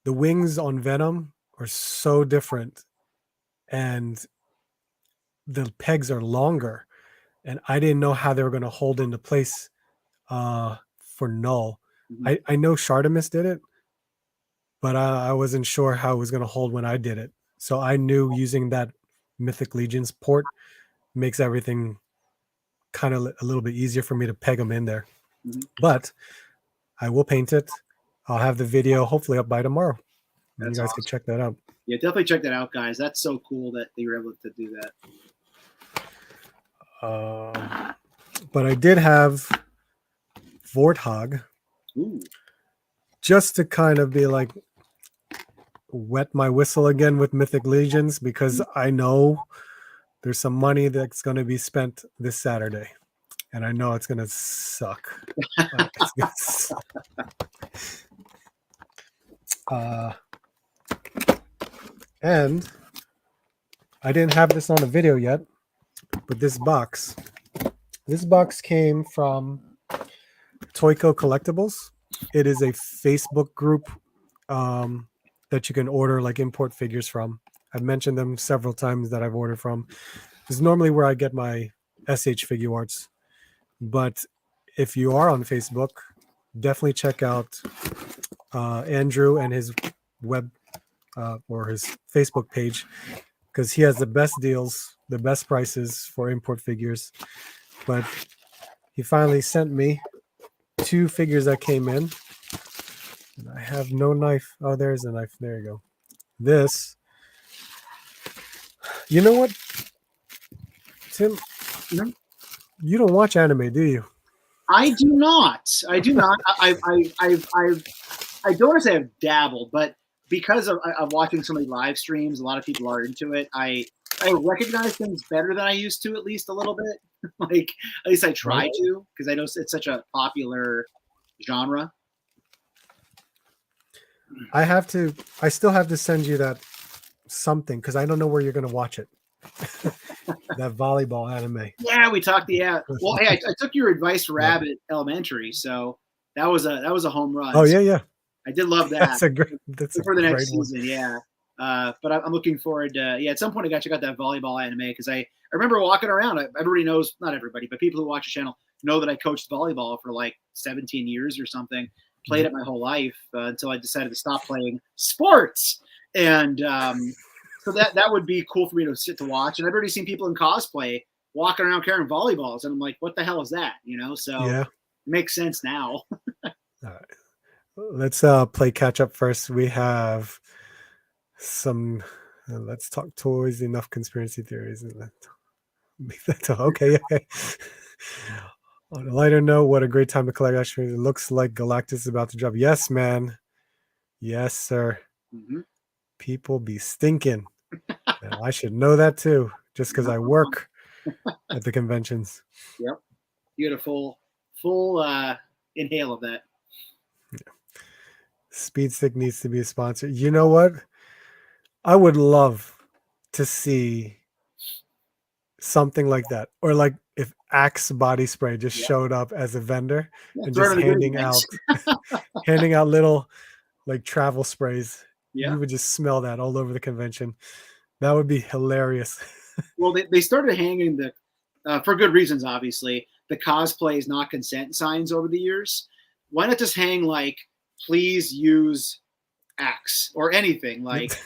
The wings on Venom are so different and the pegs are longer, and I didn't know how they were going to hold into place for Null. I know Shardamus did it, but I wasn't sure how it was going to hold when I did it. So I knew using that Mythic Legions port makes everything kind of a little bit easier for me to peg them in there. But I will paint it. I'll have the video hopefully up by tomorrow. You guys can check that out. Yeah, definitely check that out, guys. That's so cool that you were able to do that. But I did have Warthog. Ooh. Just to kind of be like wet my whistle again with Mythic Legions, because I know there's some money that's going to be spent this Saturday, and I know it's going to suck. And I didn't have this on the video yet, but this box came from Toyco Collectibles. It is a Facebook group that you can order like import figures from. I've mentioned them several times that I've ordered from. It's normally where I get my SH Figure Arts. But if you are on Facebook, definitely check out Andrew and his web or his Facebook page, because he has the best deals, the best prices for import figures. But he finally sent me 2 figures that came in. And I have no knife. Oh, there's a knife. There you go. This. You know what, Tim? You don't watch anime, do you? I do not. I do not. I don't want to say I've dabbled, but because of watching so many live streams, a lot of people are into it. I recognize things better than I used to, at least a little bit. Like, at least I try to, because I know it's such a popular genre. I still have to send you that something, because I don't know where you're going to watch it. That volleyball anime. Yeah, we talked. Yeah. Well, hey, I took your advice for Rabbit Elementary, so that was a home run. Oh yeah. I did love that. That's for the next season. Yeah. But I'm looking forward to, at some point I got to check out that volleyball anime, because I remember walking around. Everybody knows, not everybody, but people who watch the channel know that I coached volleyball for like 17 years or something. Played it my whole life until I decided to stop playing sports. And so that would be cool for me to sit to watch. And I've already seen people in cosplay walking around carrying volleyballs, and I'm like, what the hell is that? So it makes sense now. All right. Let's play catch up first. We have some. Let's talk toys. Enough conspiracy theories. Okay. On a lighter note, what a great time to collect action figures. It looks like Galactus is about to drop. Yes, man. Yes, sir. People be stinking. I should know that too, just because I work at the conventions. Yep. You get a full inhale of that. Yeah. Speed Stick needs to be a sponsor. You know what? I would love to see something like that, or like if Axe body spray just showed up as a vendor and just handing out little like travel sprays. You would just smell that all over the convention. That would be hilarious. Well, they started hanging the for good reasons, obviously, the cosplay is not consent signs over the years. Why not just hang like, please use axe or anything. Like,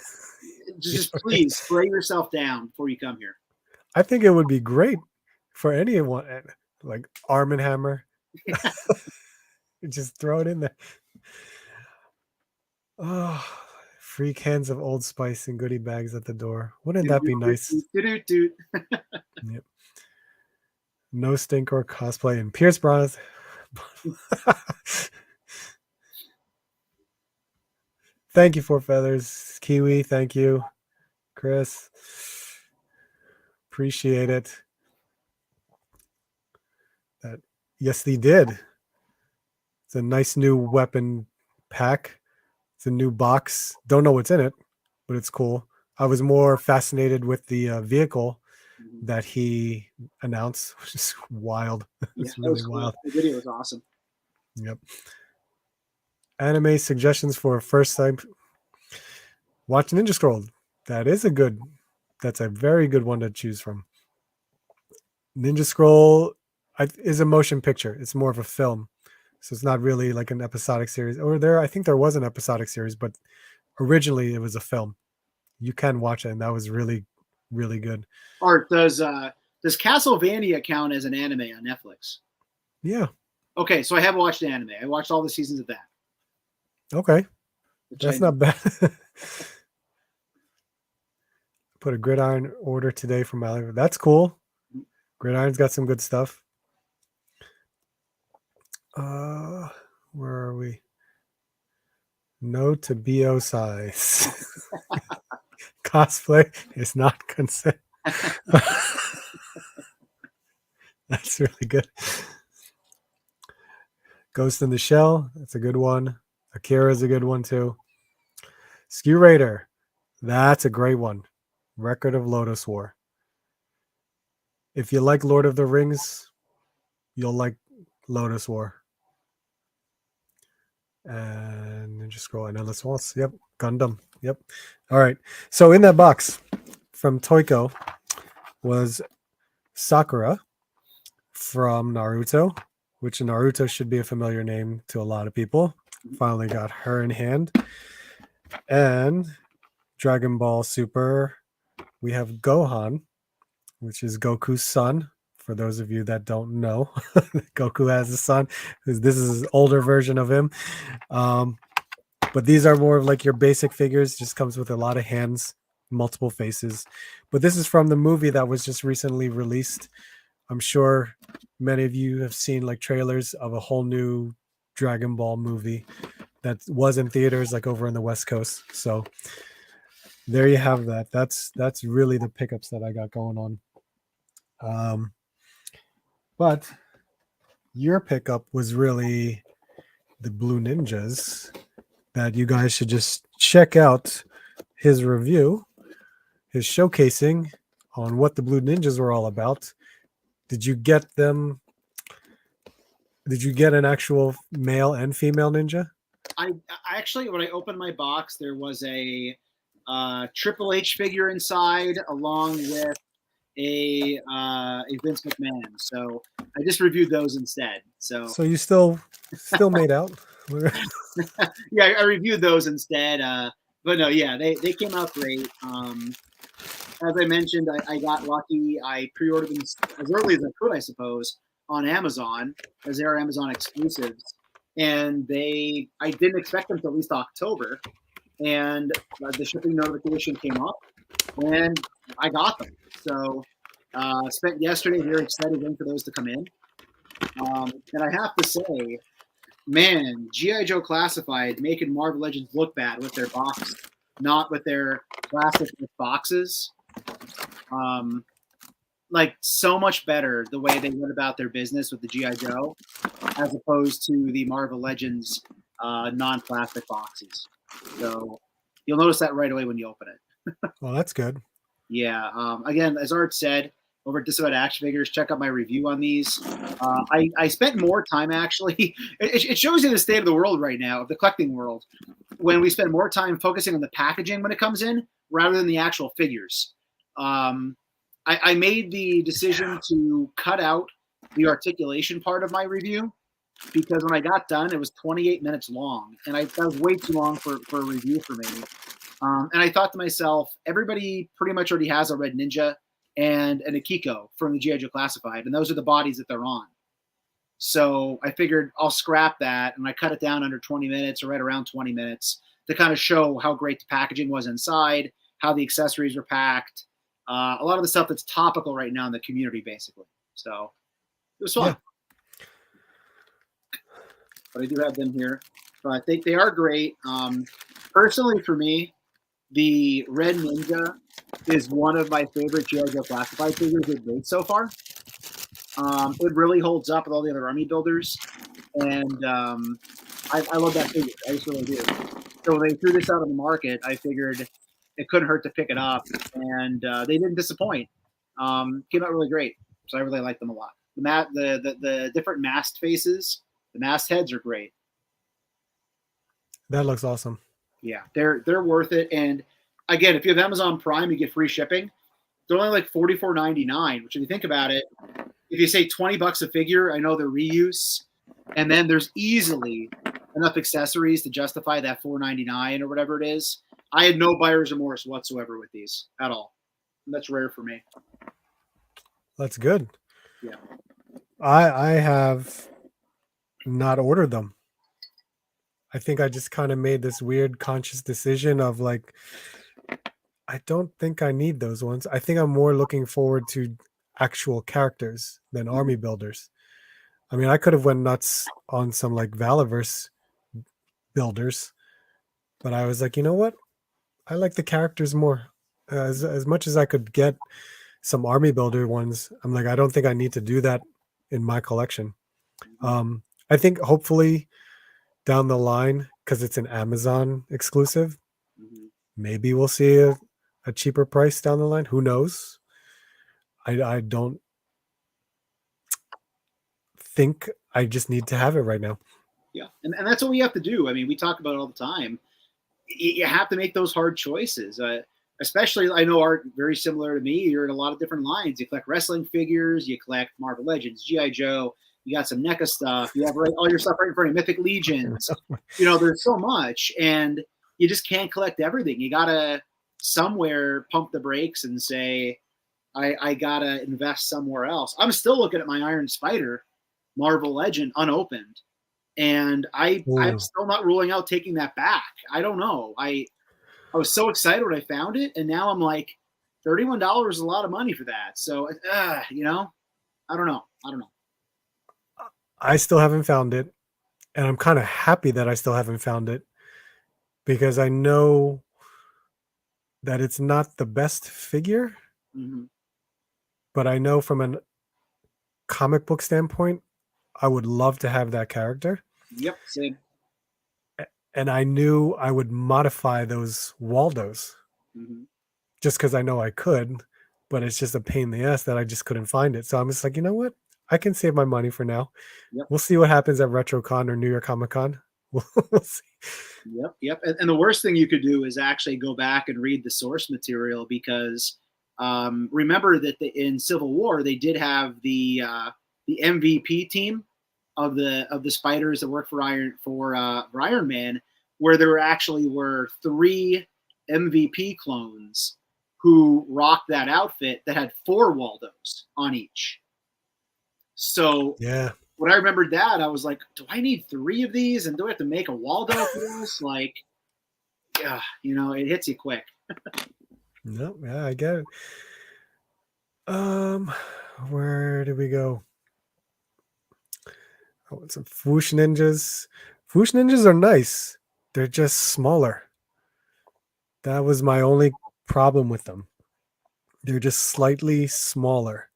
just please spray yourself down before you come here. I think it would be great for anyone, like Arm and Hammer. Just throw it in there. Oh, free cans of Old Spice and goodie bags at the door. Wouldn't that be nice? Yep. No Stinker cosplay and Pierce Bronze. Thank you, Four Feathers. Kiwi, thank you. Chris. Appreciate it. Yes, they did. It's a nice new weapon pack. It's a new box. Don't know what's in it, but it's cool. I was more fascinated with the vehicle that he announced, which is wild. It's really wild. The video was awesome. Yep. Anime suggestions for first time. Watch Ninja Scroll. That's a very good one to choose from. Ninja Scroll is a motion picture. It's more of a film. So it's not really like an episodic series. I think there was an episodic series, but originally it was a film. You can watch it, and that was really, really good. Art, does Castlevania count as an anime on Netflix? Yeah. Okay, so I have watched anime. I watched all the seasons of that. Okay. That's not bad. Put a Gridiron order today from Malibu. That's cool. Gridiron's got some good stuff. Where are we? No to BO size. Cosplay is not consent. That's really good. Ghost in the Shell. That's a good one. Akira's a good one too. Skew Raider. That's a great one. Record of Lotus War. If you like Lord of the Rings, you'll like Lotus War. And Ninja Scroll, Endless Waltz. Yep. Gundam. Yep. All right. So in that box from Toyko was Sakura from Naruto, which Naruto should be a familiar name to a lot of people. Finally got her in hand. And Dragon Ball Super, we have Gohan, which is Goku's son. For those of you that don't know, Goku has a son. This is an older version of him. But these are more of like your basic figures. Just comes with a lot of hands, multiple faces. But this is from the movie that was just recently released. I'm sure many of you have seen like trailers of a whole new Dragon Ball movie that was in theaters like over in the West Coast. So there you have that. That's really the pickups that I got going on. But your pickup was really the Blue Ninjas that you guys should just check out his review, his showcasing on what the Blue Ninjas were all about. Did you get them? Did you get an actual male and female ninja? I actually, when I opened my box, there was a Triple H figure inside, along with a Vince McMahon. So I just reviewed those instead. So you still made out. Yeah, I reviewed those instead. But no, yeah, they came out great. As I mentioned, I got lucky. I pre-ordered them as early as I could, I suppose, on Amazon, as they are Amazon exclusives. And I didn't expect them to at least October. And the shipping notification came up, and I got them. So spent yesterday very excited waiting for those to come in. And I have to say, man, G.I. Joe Classified making Marvel Legends look bad with their box, not with their classic boxes. Like so much better the way they went about their business with the G.I. Joe as opposed to the Marvel Legends non-plastic boxes. So you'll notice that right away when you open it. Well, that's good. Yeah. Again, as Art said, over at Disavowed ActionFigures, check out my review on these. I spent more time actually. It shows you the state of the world right now, of the collecting world, when we spend more time focusing on the packaging when it comes in rather than the actual figures. I made the decision to cut out the articulation part of my review because when I got done, it was 28 minutes long, and that was way too long for a review for me. And I thought to myself, everybody pretty much already has a Red Ninja and an Akiko from the G.I. Joe Classified, and those are the bodies that they're on. So I figured I'll scrap that, and I cut it down under 20 minutes or right around 20 minutes to kind of show how great the packaging was inside, how the accessories were packed, a lot of the stuff that's topical right now in the community, basically. So it was fun. Yeah. But I do have them here. But I think they are great. Personally, for me, the Red Ninja is one of my favorite G.I. Joe Classified figures they've made so far. It really holds up with all the other army builders, and I love that figure. I just really do. So when they threw this out on the market, I figured it couldn't hurt to pick it up, and they didn't disappoint. Came out really great, so I really like them a lot. The different masked faces, the masked heads are great. That looks awesome. Yeah, they're worth it. And again, if you have Amazon Prime, you get free shipping. They're only like $44.99, which if you think about it, if you say $20 a figure, I know they're reuse, and then there's easily enough accessories to justify that $4.99 or whatever it is. I had no buyer's remorse whatsoever with these at all. And that's rare for me. That's good. Yeah. I have not ordered them. I think I just kind of made this weird conscious decision of like, I don't think I need those ones. I think I'm more looking forward to actual characters than army builders. I mean, I could have went nuts on some like Valaverse builders, but I was like, you know what? I like the characters more. As much as I could get some army builder ones, I'm like, I don't think I need to do that in my collection. I think hopefully down the line, because it's an Amazon exclusive, maybe we'll see a cheaper price down the line. Who knows? I don't think I just need to have it right now. Yeah, and that's what we have to do. I mean, we talk about it all the time. You have to make those hard choices. Especially, I know Art, very similar to me. You're in a lot of different lines. You collect wrestling figures, you collect Marvel Legends, G.I. Joe, you got some NECA stuff, you have all your stuff right in front of you, Mythic Legions. There's so much, and you just can't collect everything. You got to somewhere pump the brakes and say, I got to invest somewhere else. I'm still looking at my Iron Spider Marvel Legend unopened, and I'm still not ruling out taking that back. I don't know. I was so excited when I found it, and now I'm like, $31 is a lot of money for that. So, I don't know. I still haven't found it, and I'm kind of happy that I still haven't found it because I know that it's not the best figure, but I know from a comic book standpoint, I would love to have that character. Yep, same. And I knew I would modify those Waldos just because I know I could, but it's just a pain in the ass that I just couldn't find it. So I'm just like, you know what? I can save my money for now. Yep. We'll see what happens at Retrocon or New York Comic Con. We'll see. Yep. And the worst thing you could do is actually go back and read the source material because remember that in Civil War they did have the MVP team of the spiders that work for Iron Man, where there actually were 3 MVP clones who rocked that outfit that had 4 Waldos on each. So yeah, when I remembered that, I was like, do I need 3 of these? And do I have to make a Waldo for this? Like, yeah, it hits you quick. No, yeah, I get it. Where did we go? Oh, some Fwoosh Ninjas. Fwoosh Ninjas are nice. They're just smaller. That was my only problem with them. They're just slightly smaller.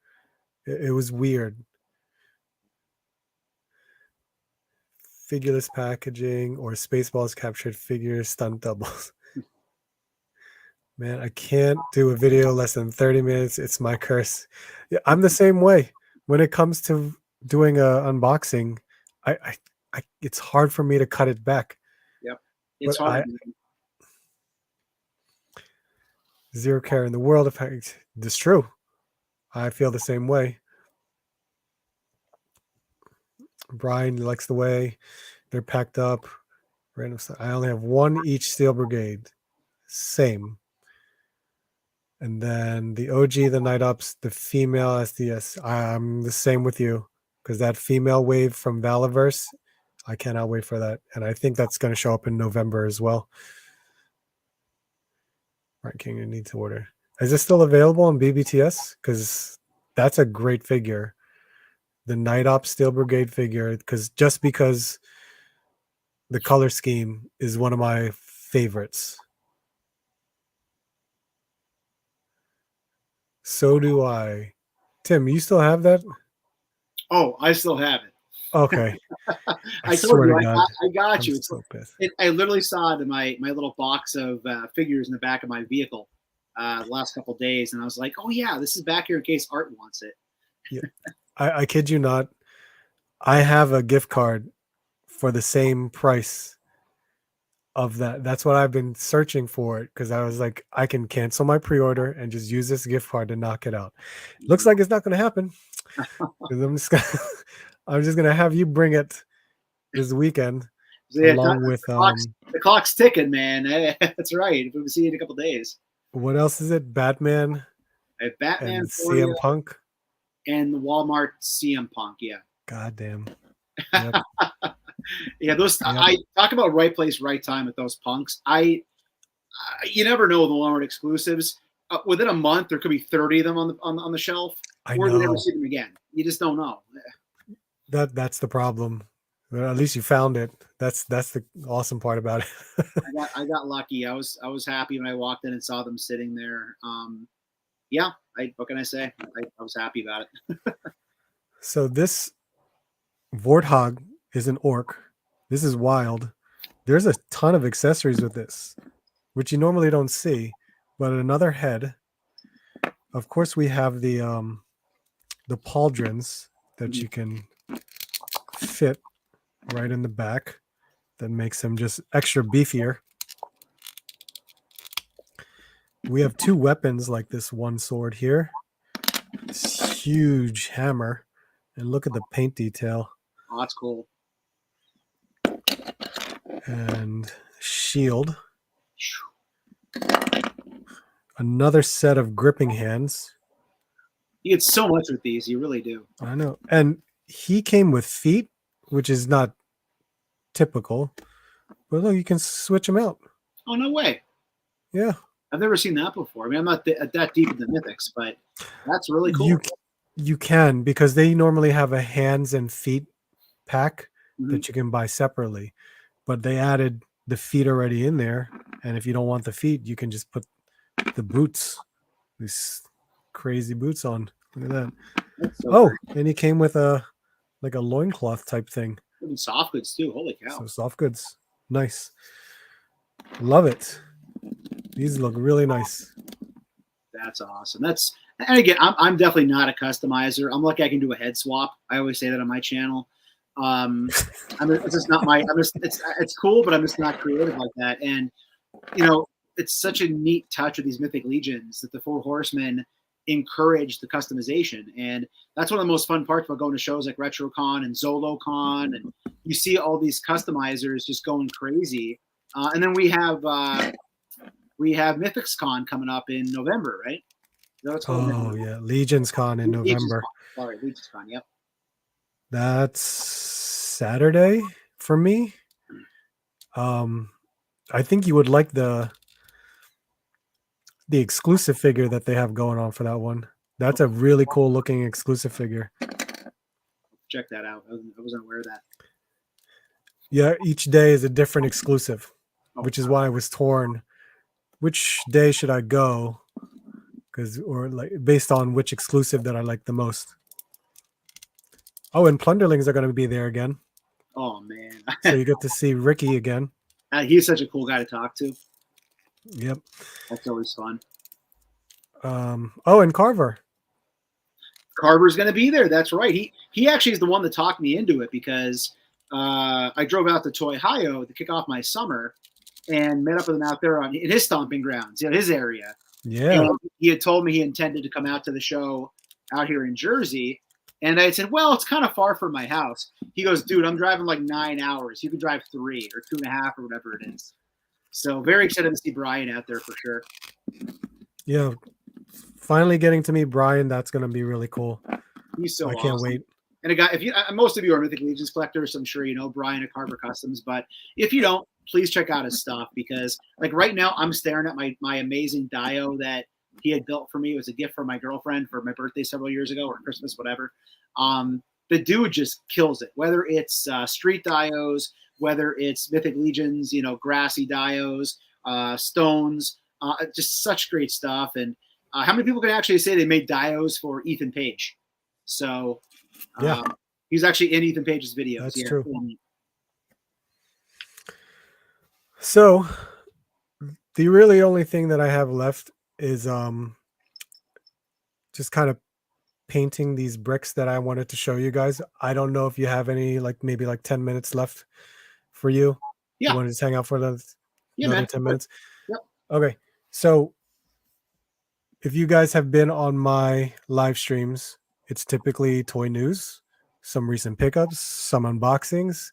It was weird. Figureless packaging or Spaceballs captured figures, stunt doubles. Man, I can't do a video less than 30 minutes. It's my curse. Yeah, I'm the same way. When it comes to doing a unboxing, I it's hard for me to cut it back. Yep. It's but hard. Zero care in the world of it's true. I feel the same way. Brian likes the way they're packed up. Random stuff. I only have one each Steel Brigade. Same. And then the OG, the Night Ups, the female SDS. I'm the same with you because that female wave from Valaverse, I cannot wait for that. And I think that's going to show up in November as well. Right, King, you need to order. Is it still available on BBTS? Because that's a great figure. The Night Ops Steel Brigade figure, because the color scheme is one of my favorites. So do I. Tim, you still have that? Oh, I still have it. Okay. I told you, I got I'm you. so pissed. I literally saw it in my little box of figures in the back of my vehicle the last couple of days, and I was like, oh yeah, this is back here in case Art wants it. Yeah. I kid you not. I have a gift card for the same price of that. That's what I've been searching for, because I was like, I can cancel my pre-order and just use this gift card to knock it out. Looks like it's not going to happen. I'm just gonna have you bring it this weekend, along with the clock's ticking, man. That's right. We'll see you in a couple of days. What else is it? Batman. Batman and CM Punk and the Walmart CM Punk. Yeah. God damn. Yep. Yeah, those. Yep. I talk about right place, right time with those punks. You never know the Walmart exclusives. Within a month, there could be 30 of them on the shelf, or you never see them again. You just don't know. That's the problem. Well, at least you found it. That's the awesome part about it. I got lucky. I was happy when I walked in and saw them sitting there. Yeah. What can I say? I was happy about it. So this Warthog is an orc. This is wild. There's a ton of accessories with this, which you normally don't see. But another head. Of course, we have the pauldrons that you can fit right in the back. That makes them just extra beefier. We have two weapons like this one sword here. This huge hammer. And look at the paint detail. Oh, that's cool. And shield. Another set of gripping hands. You get so much with these. You really do. I know. And he came with feet, which is not typical. But look, you can switch them out. Oh, no way. Yeah. I've never seen that before. I mean, I'm not that deep in the mythics, but that's really cool. You can, because they normally have a hands and feet pack that you can buy separately. But they added the feet already in there. And if you don't want the feet, you can just put the boots, these crazy boots on. Look at that. So great. And he came with a loincloth type thing. And soft goods too. Holy cow. So soft goods. Nice. Love it. These look really nice. That's awesome. And again, I'm definitely not a customizer. I'm lucky I can do a head swap. I always say that on my channel. It's just not my. It's cool, but I'm just not creative like that. And it's such a neat touch with these Mythic Legions that the Four Horsemen encourage the customization, and that's one of the most fun parts about going to shows like Retrocon and ZoloCon, and you see all these customizers just going crazy. And then we have Mythics Con coming up in November, right? Yeah, Legions Con in November. All right, Legions Con, yep. That's Saturday for me. I think you would like the exclusive figure that they have going on for that one. That's a really cool looking exclusive figure. Check that out. I wasn't aware of that. Yeah, each day is a different exclusive, which is why I was torn. Which day should I go? Based on which exclusive that I like the most. Oh, and Plunderlings are going to be there again. Oh, man. So you get to see Ricky again. He's such a cool guy to talk to. Yep. That's always fun. And Carver. Carver's going to be there. That's right. He actually is the one that talked me into it, because I drove out to Toyhio to kick off my summer and met up with him out there in his stomping grounds, his area. Yeah. And he had told me he intended to come out to the show out here in Jersey. And I said, well, it's kind of far from my house. He goes, dude, I'm driving like 9 hours. You can drive 3 or 2.5 or whatever it is. So very excited to see Brian out there for sure. Yeah. Finally getting to meet Brian. That's going to be really cool. He's so I can't awesome. wait. And a guy, if you, most of you are Mythic Legions collectors, so I'm sure you know Brian at Carver Customs. But if you don't, please check out his stuff, because like right now I'm staring at my amazing Dio that he had built for me. It was a gift from my girlfriend for my birthday several years ago, or Christmas, whatever. The dude just kills it. Whether it's street Dios, whether it's Mythic Legions, you know, grassy Dios, stones, just such great stuff. And how many people can actually say they made Dios for Ethan Page? So yeah, he's actually in Ethan Page's videos. That's yeah, true. So the really only thing that I have left is just kind of painting these bricks that I wanted to show you guys. I don't know if you have any, like maybe like 10 minutes left for you. Yeah. You want to just hang out for another man. 10 minutes? Yep. Okay. So if you guys have been on my live streams, it's typically toy news, some recent pickups, some unboxings.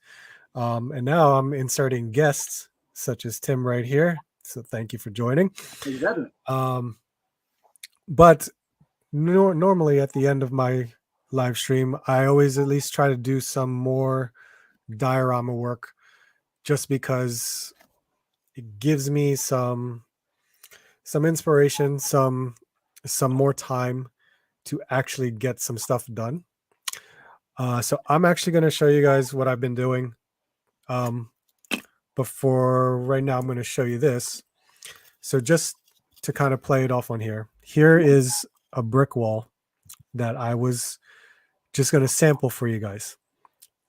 And now I'm inserting guests such as Tim right here. So thank you for joining. Exactly. But normally at the end of my live stream, I always at least try to do some more diorama work, just because it gives me some inspiration, some more time to actually get some stuff done. So I'm actually going to show you guys what I've been doing. Before right now, I'm going to show you this. So just to kind of play it off on here is a brick wall that I was just going to sample for you guys.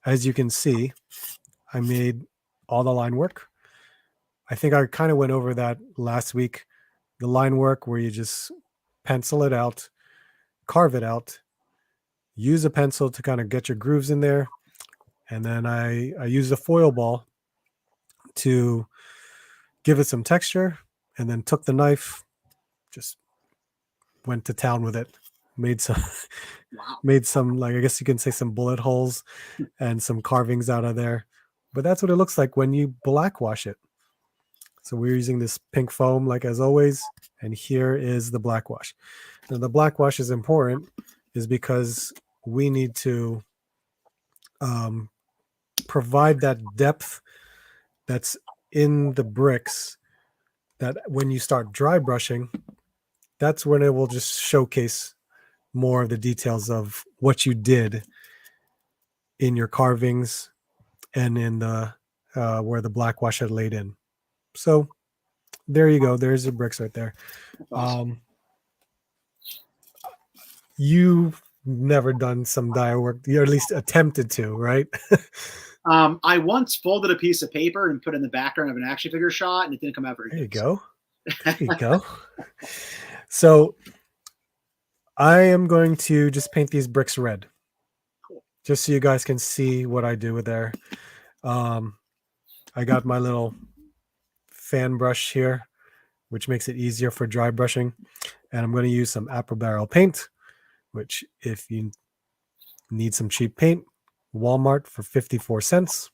As you can see, I made all the line work. I think I kind of went over that last week. The line work where you just pencil it out, carve it out, use a pencil to kind of get your grooves in there. And then I used a foil ball to give it some texture, and then took the knife, just went to town with it, made some like, I guess you can say, some bullet holes and some carvings out of there. But that's what it looks like when you blackwash it. So we're using this pink foam, like as always, and here is the blackwash. Now the blackwash is important is because we need to provide that depth that's in the bricks, that when you start dry brushing, that's when it will just showcase more of the details of what you did in your carvings and in the where the blackwash had laid in. So there you go. There's the bricks right there. Awesome. You've never done some dia work, you at least attempted to, right? I once folded a piece of paper and put in the background of an action figure shot, and it didn't come out very good. There you go. So I am going to just paint these bricks red. Cool. Just so you guys can see what I do with there. I got my little fan brush here, which makes it easier for dry brushing. And I'm going to use some apple barrel paint, which if you need some cheap paint, Walmart for 54 cents.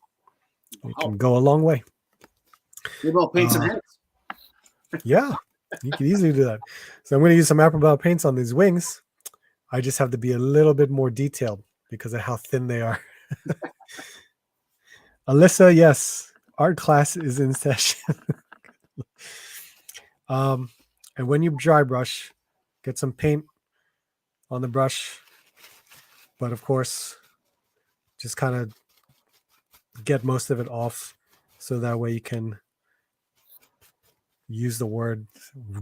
It can go a long way. Maybe I'll paint some heads. Yeah, you can easily do that. So I'm going to use some apple barrel paints on these wings. I just have to be a little bit more detailed because of how thin they are. Alyssa, yes, art class is in session. And when you dry brush, get some paint on the brush, but of course, just kind of get most of it off, so that way you can use the word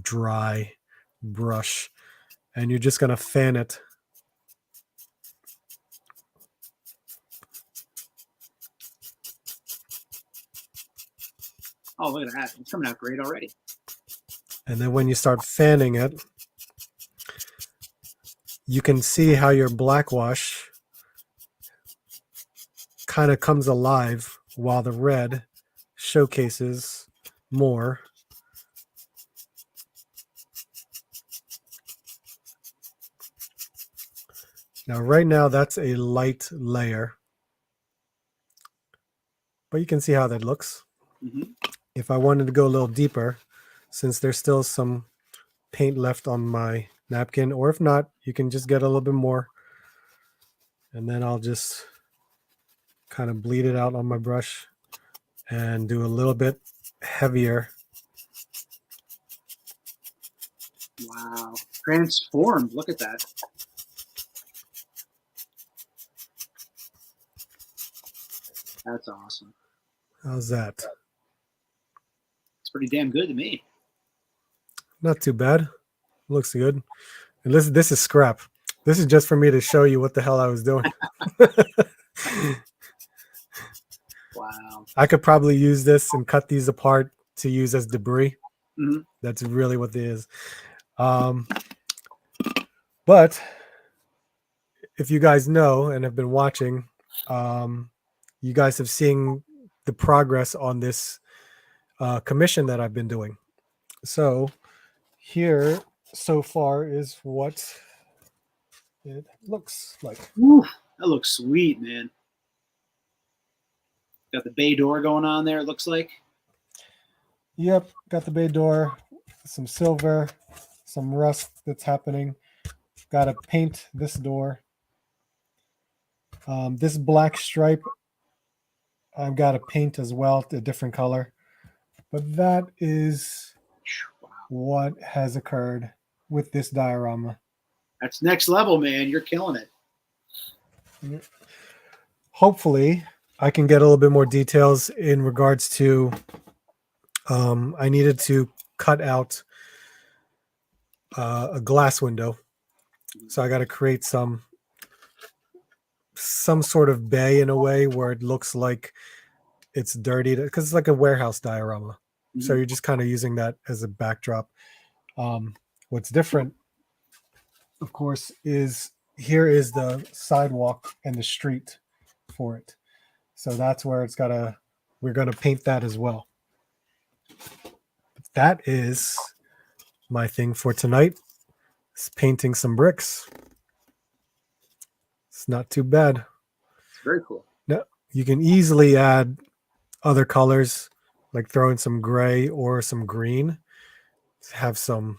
dry brush, and you're just going to fan it. Oh, look at that. It's coming out great already. And then when you start fanning it, you can see how your blackwash kind of comes alive while the red showcases more. Now, right now, that's a light layer, but you can see how that looks. Mm-hmm. If I wanted to go a little deeper, since there's still some paint left on my napkin, or if not, you can just get a little bit more, and then I'll just kind of bleed it out on my brush and do a little bit heavier. Wow. Transformed. Look at that. That's awesome. How's that? It's pretty damn good to me. Not too bad. Looks good. And this is scrap. This is just for me to show you what the hell I was doing. Wow. I could probably use this and cut these apart to use as debris. Mm-hmm. That's really what it is. But if you guys know and have been watching, you guys have seen the progress on this commission that I've been doing. So here so far is what it looks like. Ooh, that looks sweet, man. Got the bay door going on there, it looks like. Yep, got the bay door, some silver, some rust that's happening. Got to paint this door. This black stripe, I've got to paint as well, a different color. But that is what has occurred with this diorama. That's next level, man. You're killing it. Hopefully, I can get a little bit more details in regards to. I needed to cut out a glass window, so I got to create some sort of bay in a way where it looks like it's dirty because it's like a warehouse diorama. Mm-hmm. So you're just kind of using that as a backdrop. What's different, of course, is here is the sidewalk and the street for it. So that's where we're going to paint that as well. That is my thing for tonight. It's painting some bricks. It's not too bad. It's very cool. No, you can easily add other colors, like throw in some gray or some green. Have some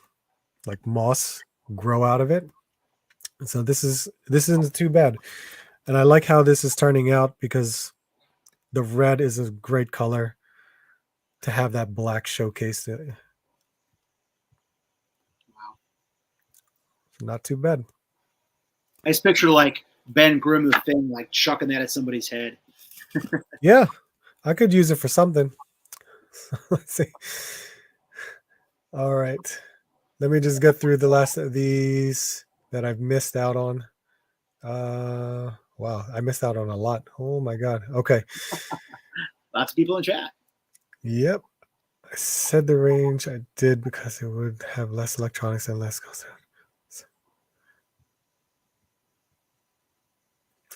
like moss grow out of it. So this isn't too bad. And I like how this is turning out because the red is a great color to have that black showcased. Wow. Not too bad. I just picture like Ben Grimm the thing, like chucking that at somebody's head. Yeah, I could use it for something. Let's see. All right. Let me just get through the last of these that I've missed out on. Wow, I missed out on a lot. Oh my God. Okay. Lots of people in chat. Yep. I said the range. I did because it would have less electronics and less cost.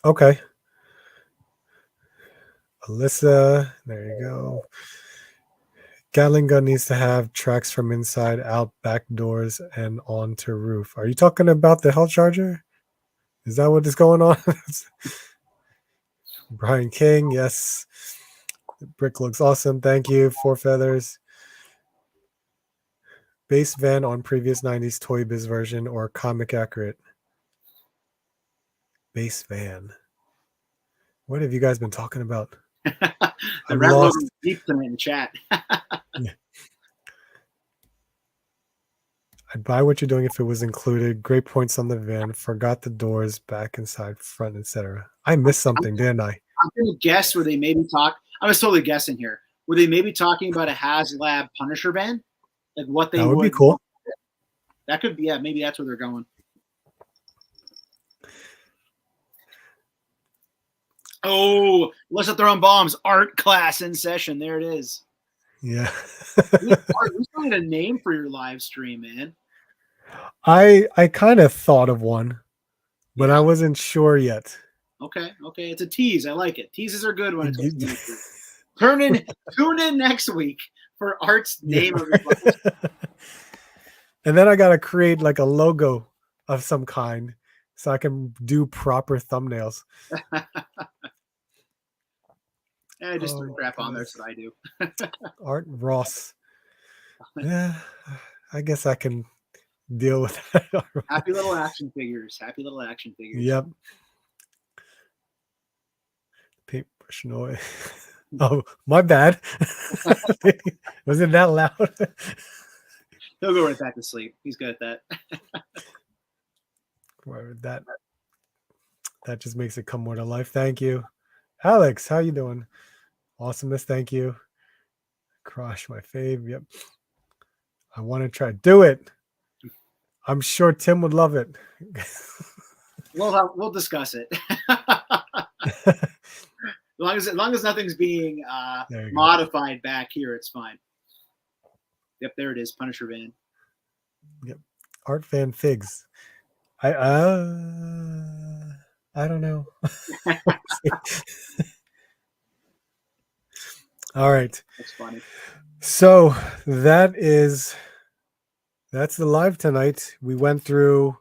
Okay. Alyssa, there you go. Gatling gun needs to have tracks from inside out, back doors, and onto roof. Are you talking about the health charger? Is that what is going on? Brian King, yes. The brick looks awesome. Thank you. 4 feathers. Base van on previous 90s Toy Biz version or comic accurate. Base van. What have you guys been talking about? The rat logo deep tonight in the chat. Yeah. I'd buy what you're doing if it was included. Great points on the van. Forgot the doors, back and side, front, etc. I missed something, didn't I? I'm going to guess where they maybe talk. I was totally guessing here. Were they maybe talking about a Haslab Punisher van? Like what they that would be cool. That could be, yeah, maybe that's where they're going. Oh, let's not throw bombs. Art class in session. There it is. Yeah. Who's finding a name for your live stream, man? I kind of thought of one, but I wasn't sure yet. Okay. It's a tease. I like it. Teases are good when it's tune in next week for Art's name of your live. And then I gotta create like a logo of some kind so I can do proper thumbnails. I just throw Oh my crap on there. goodness. That's what I do. Art Ross. Yeah, I guess I can deal with that. Happy little action figures. Happy little action figures. Yep. Paintbrush noise. Oh, my bad. Was it that loud? He'll go right back to sleep. He's good at that. That just makes it come more to life. Thank you. Alex, how you doing? Awesomeness, thank you. Crush my fave. Yep. I want to try. Do it. I'm sure Tim would love it. We'll discuss it. As long as nothing's being modified back here, it's fine. Yep, there it is. Punisher Van. Yep. Art Fan Figs. I don't know. All right. That's funny. So that's the live tonight. We went through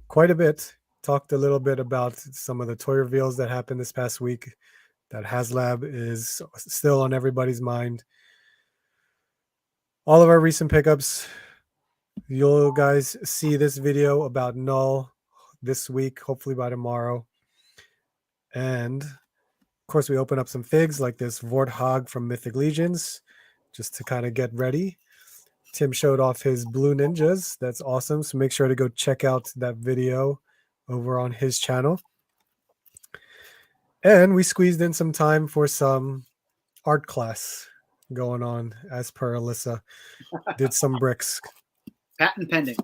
quite a bit, talked a little bit about some of the toy reveals that happened this past week. That Haslab is still on everybody's mind. All of our recent pickups. You'll guys see this video about Null this week, hopefully by tomorrow. And of course, we open up some figs like this Warthog from Mythic Legions, just to kind of get ready. Tim showed off his blue ninjas. That's awesome. So make sure to go check out that video over on his channel. And we squeezed in some time for some art class going on, as per Alyssa. Did some bricks. Patent pending.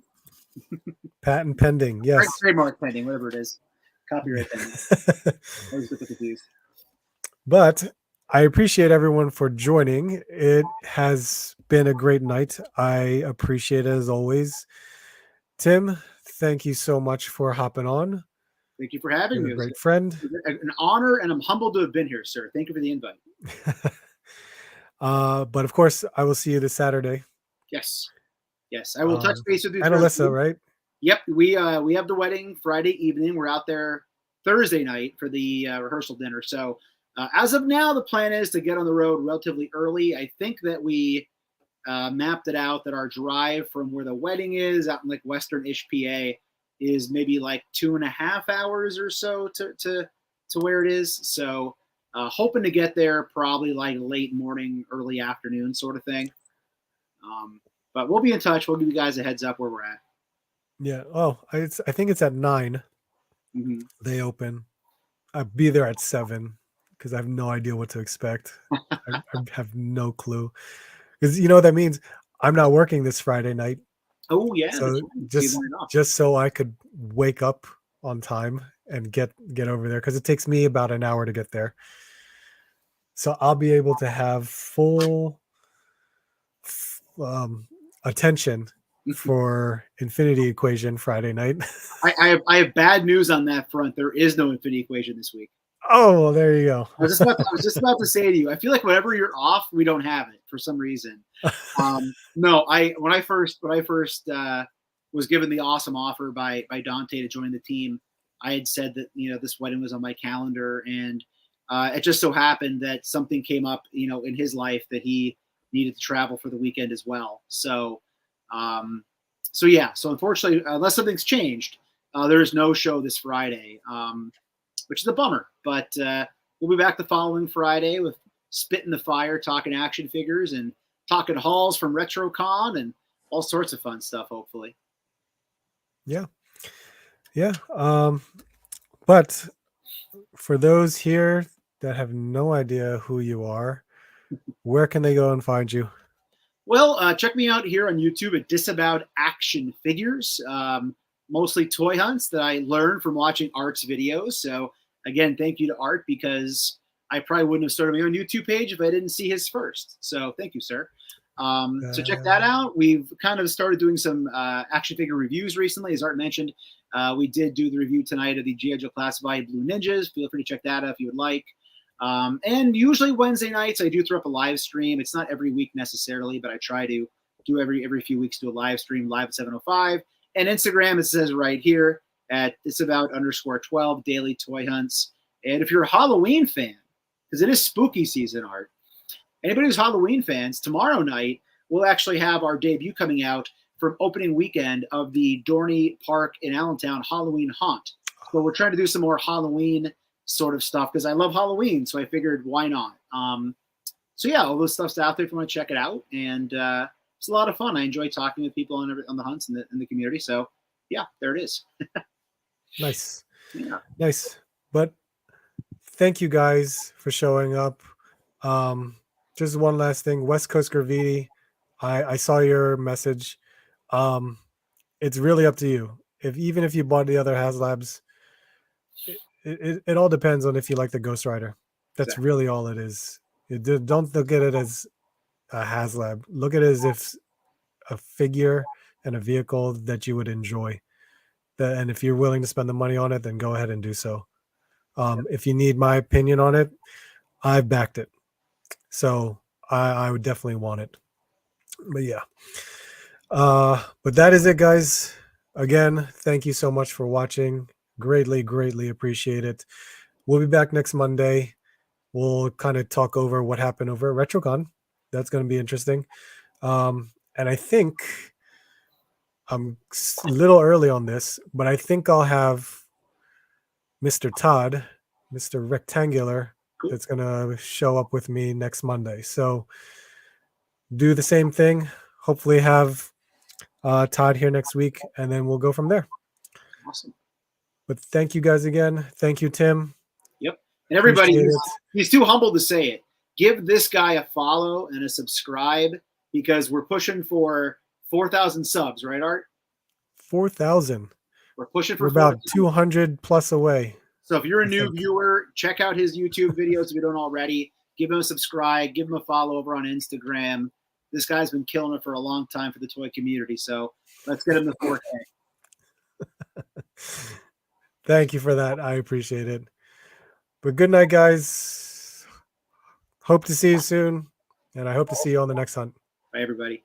Patent pending, yes. Trademark pending, whatever it is. Copyright pending. Always get confused. But I appreciate everyone for joining. It has been a great night. I appreciate it as always. Tim, thank you so much for hopping on. Thank you for having me. You're a great friend. An honor, and I'm humbled to have been here, sir. Thank you for the invite. But of course, I will see you this Saturday. Yes. I will touch base with you. And Alyssa, right? Yep. We have the wedding Friday evening. We're out there Thursday night for the rehearsal dinner. So as of now, the plan is to get on the road relatively early. I think that we mapped it out that our drive from where the wedding is out in like western-ish PA is maybe like 2.5 hours or so to where it is. So hoping to get there probably like late morning, early afternoon sort of thing. But we'll be in touch. We'll give you guys a heads up where we're at. Yeah. Oh, I think it's at 9. Mm-hmm. They open. I'll be there at 7 because I have no idea what to expect. I have no clue. Because you know what that means? I'm not working this Friday night. Oh yeah. So just so I could wake up on time and get over there, because it takes me about an hour to get there. So I'll be able to have full attention for Infinity Equation Friday night. I have bad news on that front. There is no Infinity Equation this week. Oh, well, there you go. I was just about to say to you, I feel like whenever you're off, we don't have it for some reason. No, when I first was given the awesome offer by Dante to join the team, I had said that this wedding was on my calendar, and it just so happened that something came up in his life that he needed to travel for the weekend as well. So so unfortunately, unless something's changed, there is no show this Friday, which is a bummer. But we'll be back the following Friday with Spit in the Fire, talking action figures and talking hauls from Retrocon and all sorts of fun stuff, hopefully. Yeah. But for those here that have no idea who you are, where can they go and find you? Well, check me out here on YouTube at Disavowed Action Figures. Mostly toy hunts that I learned from watching Art's videos. So again, thank you to Art, because I probably wouldn't have started my own YouTube page if I didn't see his first. So thank you, sir. So check that out. We've kind of started doing some action figure reviews recently. As Art mentioned, we did do the review tonight of the G.I. Joe Classified Blue Ninjas. Feel free to check that out if you would like. And usually Wednesday nights, I do throw up a live stream. It's not every week necessarily, but I try to do every few weeks do a live stream live at 7:05. And Instagram, it says right here, at Disavowed_12 daily toy hunts. And if you're a Halloween fan, because it is spooky season, Art, anybody who's Halloween fans, tomorrow night we'll actually have our debut coming out from opening weekend of the Dorney Park in Allentown Halloween Haunt. So we're trying to do some more Halloween sort of stuff because I love Halloween, so I figured why not. So yeah, all those stuff's out there if you want to check it out, and it's a lot of fun. I enjoy talking with people on the hunts in the community. So yeah, there it is. Nice. Yeah. Nice. But thank you guys for showing up. Just one last thing, West Coast Graffiti. I saw your message. It's really up to you. Even if you bought the other Haslabs, it all depends on if you like the Ghost Rider. That's Exactly. really all it is. Don't look at it as a Haslab. Look at it as if a figure and a vehicle that you would enjoy. And if you're willing to spend the money on it, then go ahead and do so. If you need my opinion on it, I've backed it. So I would definitely want it. But yeah. But that is it, guys. Again, thank you so much for watching. Greatly, greatly appreciate it. We'll be back next Monday. We'll kind of talk over what happened over at Retrocon. That's going to be interesting. And I think I'm a little early on this, but I think I'll have Mr. Todd, Mr. Rectangular, Cool. that's going to show up with me next Monday. So do the same thing. Hopefully have Todd here next week, and then we'll go from there. Awesome. But thank you guys again. Thank you, Tim. Yep. And everybody, Appreciate he's too humble to say it. Give this guy a follow and a subscribe because we're pushing for 4,000 subs, right, Art? 4,000. We're pushing for We're about 4,000. 200 plus away. So if you're a new viewer, check out his YouTube videos if you don't already. Give him a subscribe. Give him a follow over on Instagram. This guy's been killing it for a long time for the toy community. So let's get him to 4K. Thank you for that. I appreciate it. But good night, guys. Hope to see you soon. And I hope to see you on the next hunt. Bye, everybody.